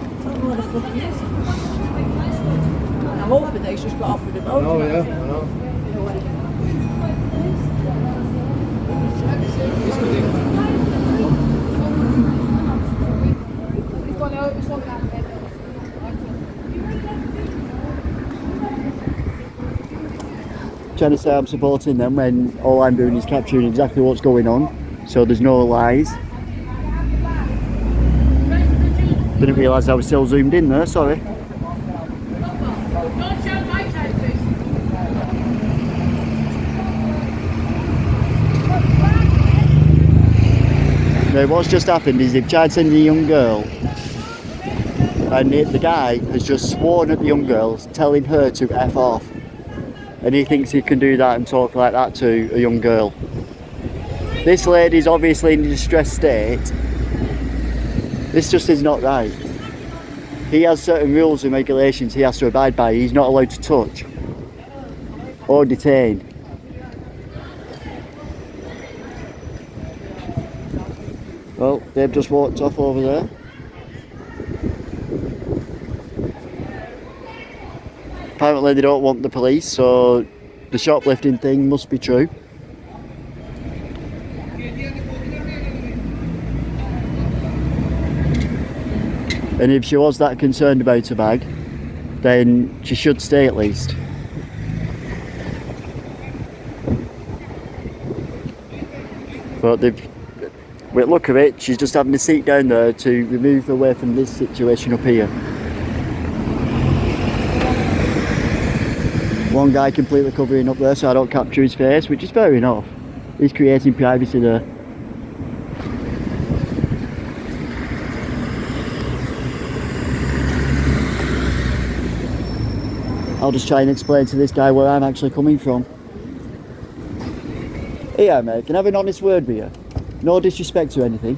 [SPEAKER 8] hoping that he's just got off with the boat.
[SPEAKER 2] Oh yeah, I know.
[SPEAKER 1] Trying to say I'm supporting them when all I'm doing is capturing exactly what's going on, so there's no lies. Didn't realise I was still zoomed in there, sorry. Now what's just happened is they've tried sending a young girl, and the guy has just sworn at the young girl, telling her to F off. And he thinks he can do that and talk like that to a young girl. This lady's obviously in a distressed state. This just is not right. He has certain rules and regulations he has to abide by. He's not allowed to touch or detain. Well, they've just walked off over there. Apparently they don't want the police, so the shoplifting thing must be true. And if she was that concerned about her bag, then she should stay at least. But with look of it, she's just having a seat down there to remove her away from this situation up here. One guy completely covering up there so I don't capture his face, which is fair enough. He's creating privacy there. I'll just try and explain to this guy where I'm actually coming from. Here mate, can I have an honest word with you? No disrespect or anything.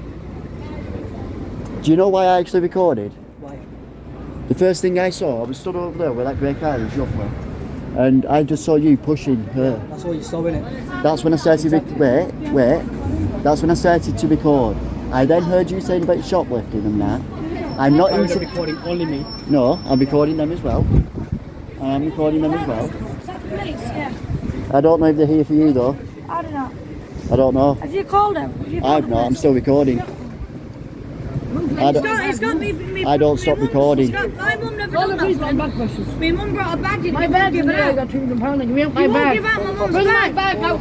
[SPEAKER 1] Do you know why I actually recorded?
[SPEAKER 4] Why?
[SPEAKER 1] The first thing I saw, I was stood over there where that grey car is roughly. And I just saw you pushing her.
[SPEAKER 4] That's all you saw, innit?
[SPEAKER 1] That's when I started wait. That's when I started to record. I then heard you saying about shoplifting and that. I'm not
[SPEAKER 4] You're
[SPEAKER 1] into
[SPEAKER 4] recording only me.
[SPEAKER 1] No, I'm recording them as well. I am recording them as well.
[SPEAKER 7] Is that the police? Yeah.
[SPEAKER 1] I don't know if they're here for you though.
[SPEAKER 7] I don't know.
[SPEAKER 1] I don't know.
[SPEAKER 7] Have you called them? Have you called
[SPEAKER 1] I've
[SPEAKER 7] the
[SPEAKER 1] not, I'm
[SPEAKER 7] police?
[SPEAKER 1] still recording. I don't,
[SPEAKER 8] It's got me.
[SPEAKER 1] I don't stop recording.
[SPEAKER 8] My mum never done that.
[SPEAKER 4] Bag questions.
[SPEAKER 8] My mum brought a bag in.
[SPEAKER 4] My bag is there. I got £200 and you want my
[SPEAKER 8] You won't
[SPEAKER 4] bag.
[SPEAKER 8] give out my mum's
[SPEAKER 4] Where's my
[SPEAKER 8] bag.
[SPEAKER 4] bag? Out.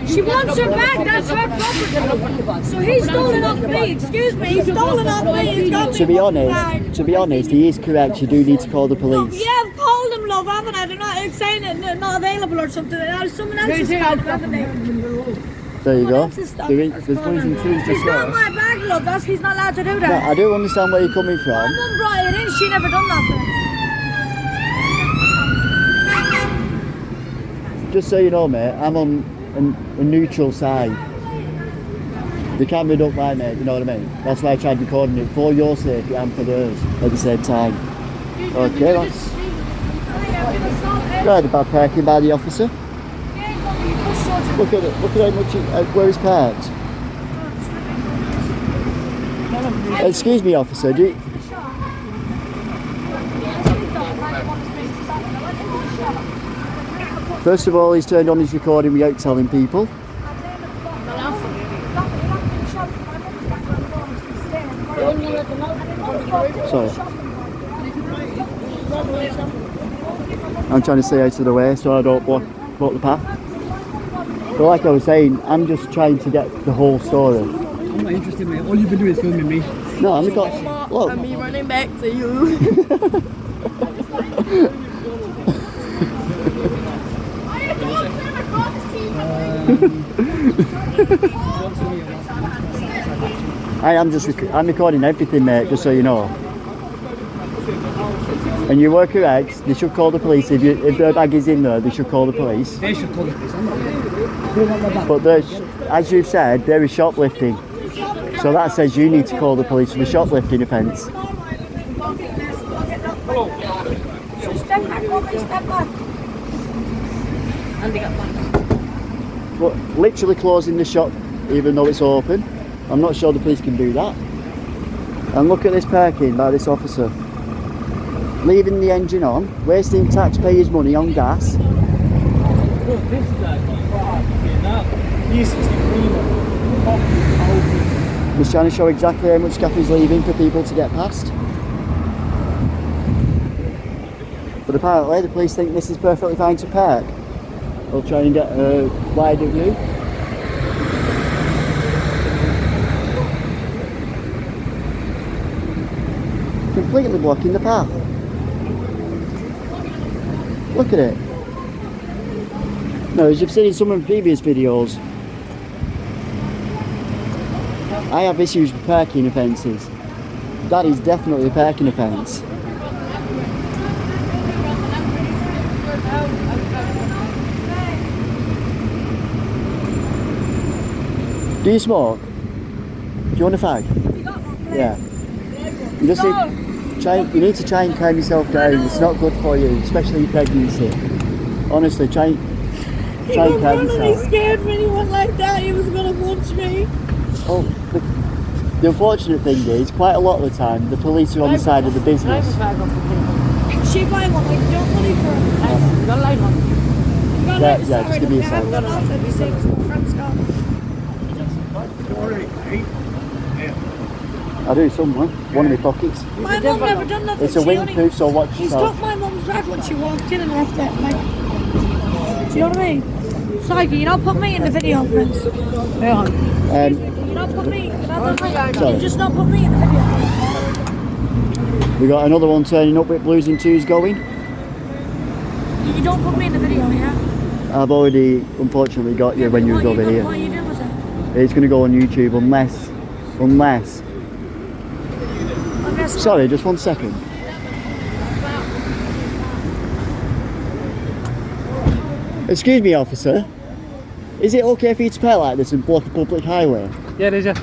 [SPEAKER 8] She wants her bag. That's her property. So he's stolen off me. Excuse me. He's stolen off me. He's got me
[SPEAKER 1] To be
[SPEAKER 8] mum's bag.
[SPEAKER 1] honest, he is correct. You do need to call the police.
[SPEAKER 8] Yeah, I've called them, love, haven't I? They're not saying it, they're not available or something. Someone else has stopped, haven't they?
[SPEAKER 1] There you go.
[SPEAKER 8] Someone else has stopped.
[SPEAKER 1] There's Blues and Twos
[SPEAKER 8] He's
[SPEAKER 1] just
[SPEAKER 8] not
[SPEAKER 1] there.
[SPEAKER 8] my bag, love. He's not allowed to do that.
[SPEAKER 1] No, I do understand where you're coming
[SPEAKER 8] My
[SPEAKER 1] from.
[SPEAKER 8] mum brought it in. She never done nothing.
[SPEAKER 1] Just so you know, mate, I'm on a neutral side. The camera don't mind, mate, you know what I mean? That's why I tried recording it, for your safety and for theirs at the same time. Okay, that's rather bad parking by the officer. Look at it, look at how much where he's parked. Excuse me, officer, do you... First of all, he's turned on his recording without telling people. Sorry. I'm trying to stay out of the way so I don't block the path. But like I was saying, I'm just trying to get the whole story.
[SPEAKER 4] I'm not interested, mate. All you've been doing is filming me.
[SPEAKER 1] No, I'm got. Look.
[SPEAKER 7] And me running back to you. I'm recording everything, mate, just so you know. And you work your eggs, they should call the police. If their bag is in there, they should call the police.
[SPEAKER 4] They should call the police. I'm not going want my bag.
[SPEAKER 1] But as you've said, there is shoplifting. So that says you need to call the police for the shoplifting offence.
[SPEAKER 8] Step back, woman, step back.
[SPEAKER 4] And they got back.
[SPEAKER 1] But literally closing the shop even though it's open. I'm not sure the police can do that. And look at this parking by this officer. Leaving the engine on, wasting taxpayers' money on gas.
[SPEAKER 3] Look, this guy, he's 63.
[SPEAKER 1] He's trying to show exactly how much gap he's leaving for people to get past. But apparently the police think this is perfectly fine to park. They'll try and get a wider view. Completely blocking the path. Look at it. No, as you've seen in some of the previous videos, I have issues with parking offences. That is definitely a parking offence. Do you smoke? Do you want a fag? Yeah. You just need to try and calm yourself down. It's not good for you, especially your pregnancy. Honestly, try and calm yourself.
[SPEAKER 8] He scared me. He went like that. He was gonna punch me.
[SPEAKER 1] Oh, the unfortunate thing is, quite a lot of the time, the police are on the side of the business.
[SPEAKER 8] She buy one. Like, don't money for him.
[SPEAKER 4] You got a light on.
[SPEAKER 8] You got
[SPEAKER 1] Yeah,
[SPEAKER 8] like,
[SPEAKER 1] yeah, just give me a
[SPEAKER 8] I haven't
[SPEAKER 1] sec.
[SPEAKER 8] got off at 6. My friend's gone.
[SPEAKER 1] I do somewhere. One of my pockets.
[SPEAKER 8] My mum never done nothing.
[SPEAKER 1] It's a
[SPEAKER 8] She only-
[SPEAKER 1] windproof, so watch
[SPEAKER 8] He
[SPEAKER 1] yourself.
[SPEAKER 8] stopped my mum's bag when she walked in and left it. Like, do you know what I mean? Psyche, you don't put me in the video, Prince.
[SPEAKER 4] Hang on.
[SPEAKER 8] You don't put me.
[SPEAKER 1] Sorry.
[SPEAKER 8] You just don't put me in the video.
[SPEAKER 1] We got another one turning up with Blues and Twos going.
[SPEAKER 8] You don't put me in the video, yeah?
[SPEAKER 1] I've already, unfortunately, got you when you was over
[SPEAKER 8] What
[SPEAKER 1] here.
[SPEAKER 8] are you doing with it?
[SPEAKER 1] It's going to go on YouTube unless. Sorry, just 1 second. Excuse me, officer. Is it okay for you to park like this and block a public highway?
[SPEAKER 6] Yeah, it is, yeah.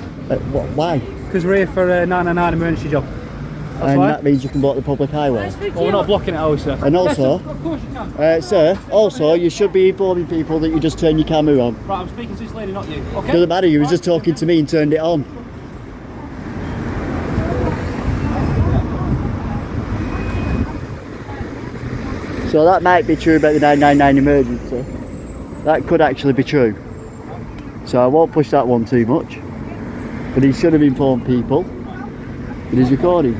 [SPEAKER 1] Why?
[SPEAKER 6] Because we're here for a 999 emergency job. That's
[SPEAKER 1] And
[SPEAKER 6] why.
[SPEAKER 1] that means you can block the public highway.
[SPEAKER 6] Well, we're not blocking it, oh, sir.
[SPEAKER 1] And also,
[SPEAKER 6] Yes, of course you can.
[SPEAKER 1] sir, also you should be informing people that you just turn your camera on.
[SPEAKER 6] Right, I'm speaking to this lady, not you. Okay?
[SPEAKER 1] Doesn't matter, you was just talking to me and turned it on. So that might be true about the 999 emergency. That could actually be true. So I won't push that one too much. But he should have informed people. It is recording.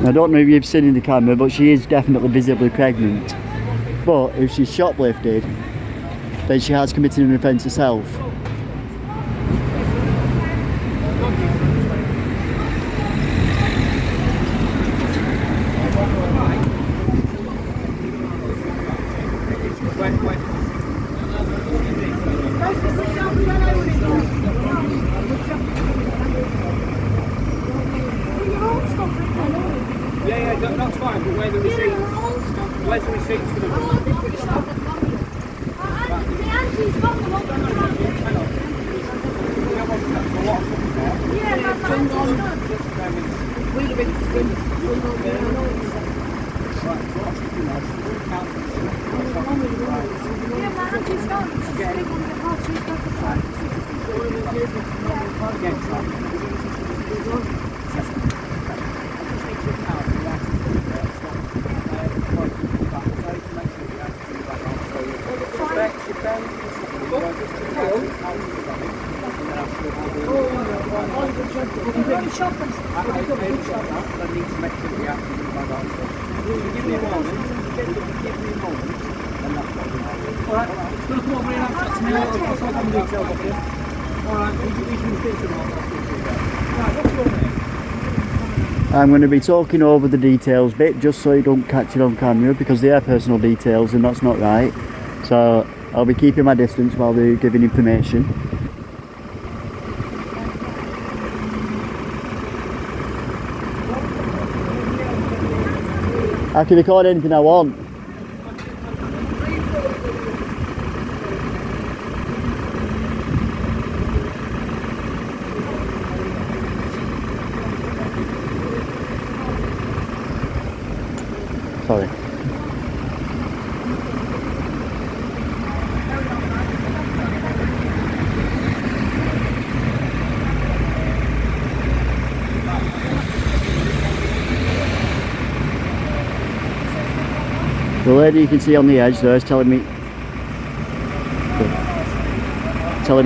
[SPEAKER 1] I don't know if you've seen in the camera, but she is definitely visibly pregnant. But if she's shoplifted, then she has committed an offence herself.
[SPEAKER 6] Yeah, that's fine, but where the receipt? Where's the receipts for the
[SPEAKER 1] I'm going to be talking over the details bit just so you don't catch it on camera, because they are personal details and that's not right. So I'll be keeping my distance while they're giving information. I can record anything I want. Sorry. The lady you can see on the edge there is telling me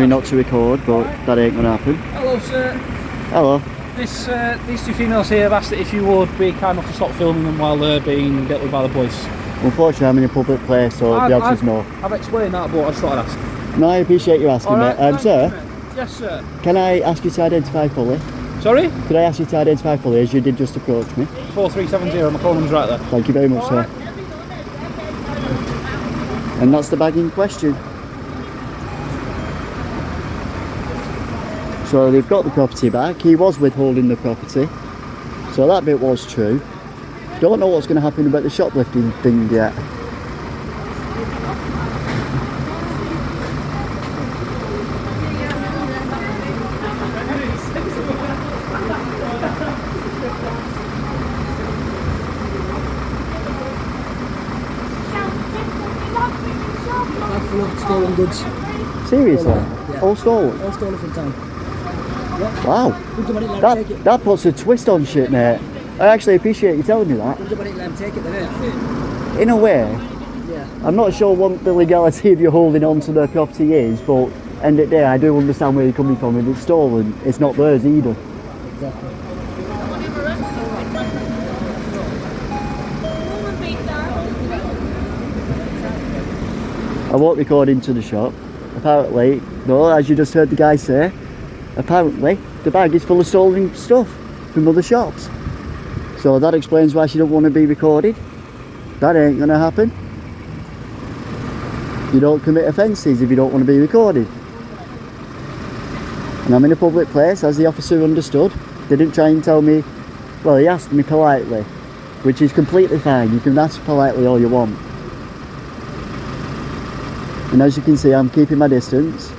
[SPEAKER 1] not to record, but that ain't gonna happen.
[SPEAKER 9] Hello, sir.
[SPEAKER 1] Hello.
[SPEAKER 9] These two females here have asked that if you would be kind enough to stop filming them while they're being dealt with by the police.
[SPEAKER 1] Unfortunately, I'm in a public place, so the answer is no.
[SPEAKER 9] I've explained that, but I just thought I'd ask.
[SPEAKER 1] No, I appreciate you asking,
[SPEAKER 9] Alright,
[SPEAKER 1] mate.
[SPEAKER 9] thank
[SPEAKER 1] Sir,
[SPEAKER 9] you, mate. Yes, sir.
[SPEAKER 1] can I ask you to identify fully?
[SPEAKER 9] Sorry?
[SPEAKER 1] Could I ask you to identify fully, as you did just approach me?
[SPEAKER 9] 4370, my call number's right there.
[SPEAKER 1] Thank you very much, sir. And that's the bag in question. So they've got the property back. He was withholding the property, so that bit was true. Don't know what's going to happen about the shoplifting thing yet.
[SPEAKER 4] Full of stolen goods.
[SPEAKER 1] Seriously?
[SPEAKER 4] Yeah.
[SPEAKER 1] All stolen?
[SPEAKER 4] All stolen from town.
[SPEAKER 1] Wow.
[SPEAKER 4] Good job I didn't let him take it.
[SPEAKER 1] That puts a twist on shit, mate. I actually appreciate you telling me that.
[SPEAKER 4] Good job I didn't let him take it then,
[SPEAKER 1] In a way,
[SPEAKER 4] yeah.
[SPEAKER 1] I'm not sure what the legality of you holding on to their property is, but end of the day, I do understand where you're coming from. If it's stolen, it's not theirs either.
[SPEAKER 4] Exactly.
[SPEAKER 1] I won't record into the shop. Apparently, no, as you just heard the guy say, apparently the bag is full of stolen stuff from other shops. So that explains why she don't want to be recorded. That ain't gonna happen. You don't commit offences if you don't want to be recorded. And I'm in a public place, as the officer understood. They didn't try and tell me, well, he asked me politely, which is completely fine. You can ask politely all you want. And as you can see, I'm keeping my distance.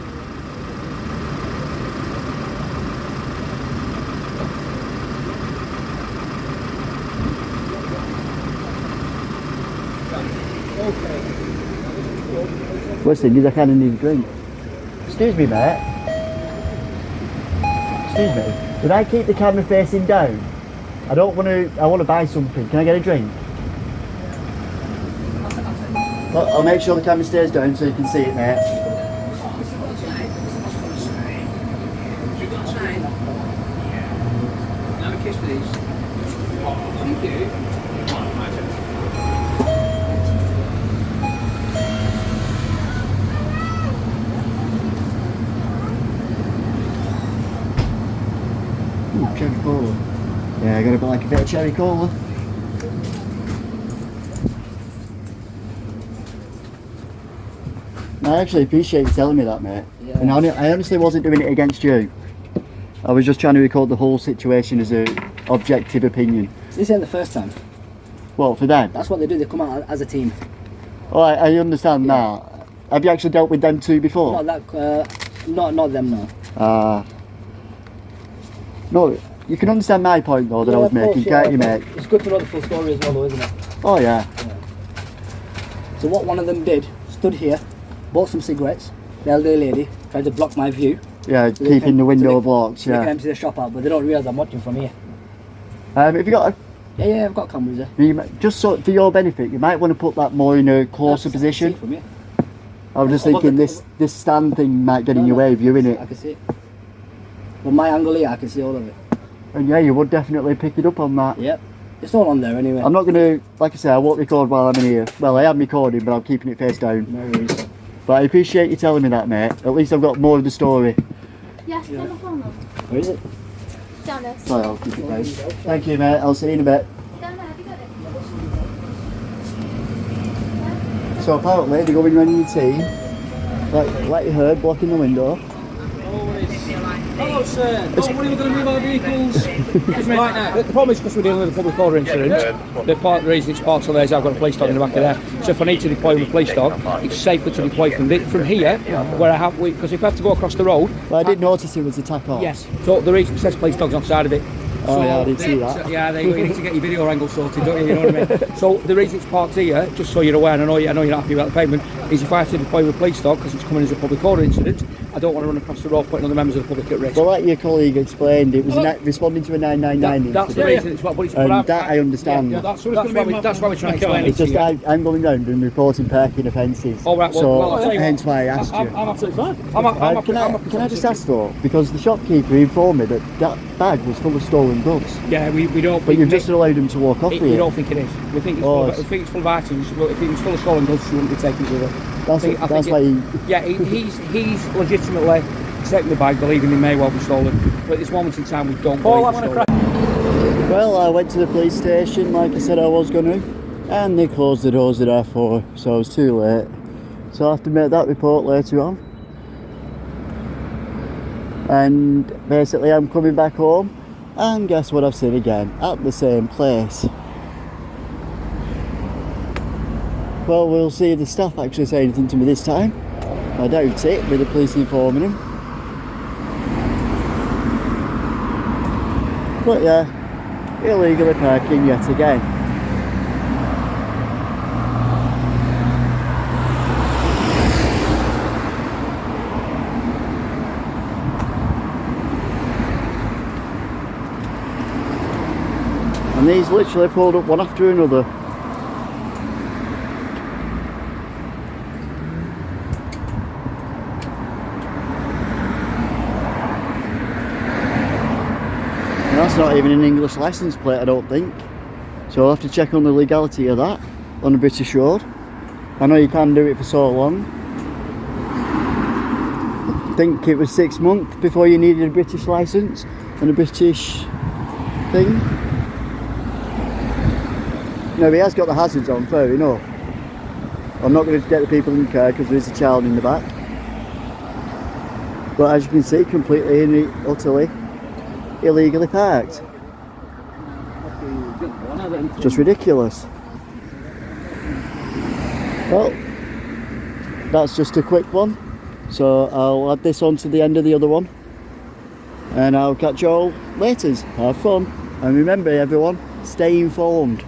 [SPEAKER 1] Worst thing is I kind of need a drink. Excuse me, mate. Excuse me. Did I keep the camera facing down? I want to buy something. Can I get a drink? I'll make sure the camera stays down so you can see it, mate. Yeah, I got a bit like a bit of cherry cola. I actually appreciate you telling me that, mate.
[SPEAKER 4] Yeah.
[SPEAKER 1] And I honestly wasn't doing it against you. I was just trying to record the whole situation as a objective opinion.
[SPEAKER 4] This ain't the first time.
[SPEAKER 1] Well, for them.
[SPEAKER 4] That's what they do. They come out as a team.
[SPEAKER 1] Oh, I understand that. Have you actually dealt with them two before?
[SPEAKER 4] Not that. Not them. No.
[SPEAKER 1] No, you can understand my point though that I was
[SPEAKER 4] of course,
[SPEAKER 1] making,
[SPEAKER 4] yeah,
[SPEAKER 1] can't you,
[SPEAKER 4] but
[SPEAKER 1] mate?
[SPEAKER 4] It's good to know the full story as well, though, isn't it?
[SPEAKER 1] Oh yeah.
[SPEAKER 4] So what one of them did, stood here, bought some cigarettes. The elderly lady tried to block my view.
[SPEAKER 1] Yeah,
[SPEAKER 4] So they
[SPEAKER 1] keeping
[SPEAKER 4] can-
[SPEAKER 1] the window
[SPEAKER 4] so they-
[SPEAKER 1] blocked,
[SPEAKER 4] So they can
[SPEAKER 1] yeah.
[SPEAKER 4] empty the shop out, but they don't realise I'm watching from here.
[SPEAKER 1] Have you got
[SPEAKER 4] Yeah, I've got cameras there.
[SPEAKER 1] just so for your benefit, you might want to put that more in a closer
[SPEAKER 4] I can see
[SPEAKER 1] position.
[SPEAKER 4] it from here.
[SPEAKER 1] I was just
[SPEAKER 4] I wasn't-
[SPEAKER 1] thinking this stand thing might get in your way of viewing it.
[SPEAKER 4] I can see it. From my angle here, I can see all of it.
[SPEAKER 1] And yeah, you would definitely pick it up on that.
[SPEAKER 4] Yep. It's all on there anyway.
[SPEAKER 1] I'm not going to, like I say, I won't record while I'm in here. Well, I am recording, but I'm keeping it face down.
[SPEAKER 4] No worries.
[SPEAKER 1] But I appreciate you telling me that, mate. At least I've got more of the story.
[SPEAKER 7] Yes, on the phone.
[SPEAKER 4] Where is it?
[SPEAKER 7] Down there.
[SPEAKER 1] So I'll keep it down. Thank you, mate. I'll see you in a bit.
[SPEAKER 7] Down there, have you got it?
[SPEAKER 1] So apparently they're going around in your team, like you heard, blocking the window.
[SPEAKER 9] Hello, sir. Don't worry, we're going to move our vehicles. Right now. The problem is because we're dealing with a public order incident. The reason it's parked there is I've got a police dog in the back of there. So if I need to deploy with a police dog, it's safer to deploy from here, where I have, because if I have to go across the road.
[SPEAKER 1] Well, I did notice it was a tack off.
[SPEAKER 9] Yes. So the reason it says police dogs on the side of it.
[SPEAKER 1] Oh yeah, I did see that.
[SPEAKER 9] Yeah, you need to get your video angle sorted, don't you? You know what I mean? So the reason it's parked here, just so you're aware, and I know you're not happy about the payment, is if I have to deploy with a police dog because it's coming as a public order incident, I don't want to run across the road putting other members of the public at risk.
[SPEAKER 1] Well, like your colleague explained, it was responding to a 999
[SPEAKER 9] That's the
[SPEAKER 1] incident.
[SPEAKER 9] reason it's what.
[SPEAKER 1] And that I understand.
[SPEAKER 9] Yeah, that's why we're trying to explain it
[SPEAKER 1] It's
[SPEAKER 9] to
[SPEAKER 1] just
[SPEAKER 9] you.
[SPEAKER 1] I'm going round and reporting parking offences.
[SPEAKER 9] All right, well, I'll
[SPEAKER 1] so
[SPEAKER 9] tell you
[SPEAKER 1] hence why I asked you.
[SPEAKER 9] I'm absolutely fine.
[SPEAKER 1] Can I just ask though, because the shopkeeper informed me that bag was full of stolen goods,
[SPEAKER 9] Yeah, we don't.
[SPEAKER 1] but you've just allowed him to walk off with
[SPEAKER 9] We
[SPEAKER 1] it.
[SPEAKER 9] don't think it is. We think it's full of items. Well, if it's full of stolen goods, you wouldn't be taking it with her.
[SPEAKER 1] That's why he...
[SPEAKER 9] Yeah, he's legitimately taking the bag, believing it may well be stolen. But at this moment in time, we don't believe it's stolen.
[SPEAKER 1] Well, I went to the police station like I said I was going to, and they closed the doors at R4, so I was too late. So I'll have to make that report later on. And basically I'm coming back home, and guess what I've seen again? At the same place. Well, we'll see if the staff actually say anything to me this time. I doubt it, with the police informing them. But yeah, illegally parking yet again. And these literally pulled up one after another. And that's not even an English licence plate, I don't think. So I'll have to check on the legality of that on a British road. I know you can do it for so long. I think it was 6 months before you needed a British licence and a British thing. No, he has got the hazards on, fair enough. I'm not going to get the people in the car because there is a child in the back. But as you can see, completely and utterly illegally parked. Just ridiculous. Well, that's just a quick one. So I'll add this on to the end of the other one. And I'll catch you all later. Have fun. And remember everyone, stay informed.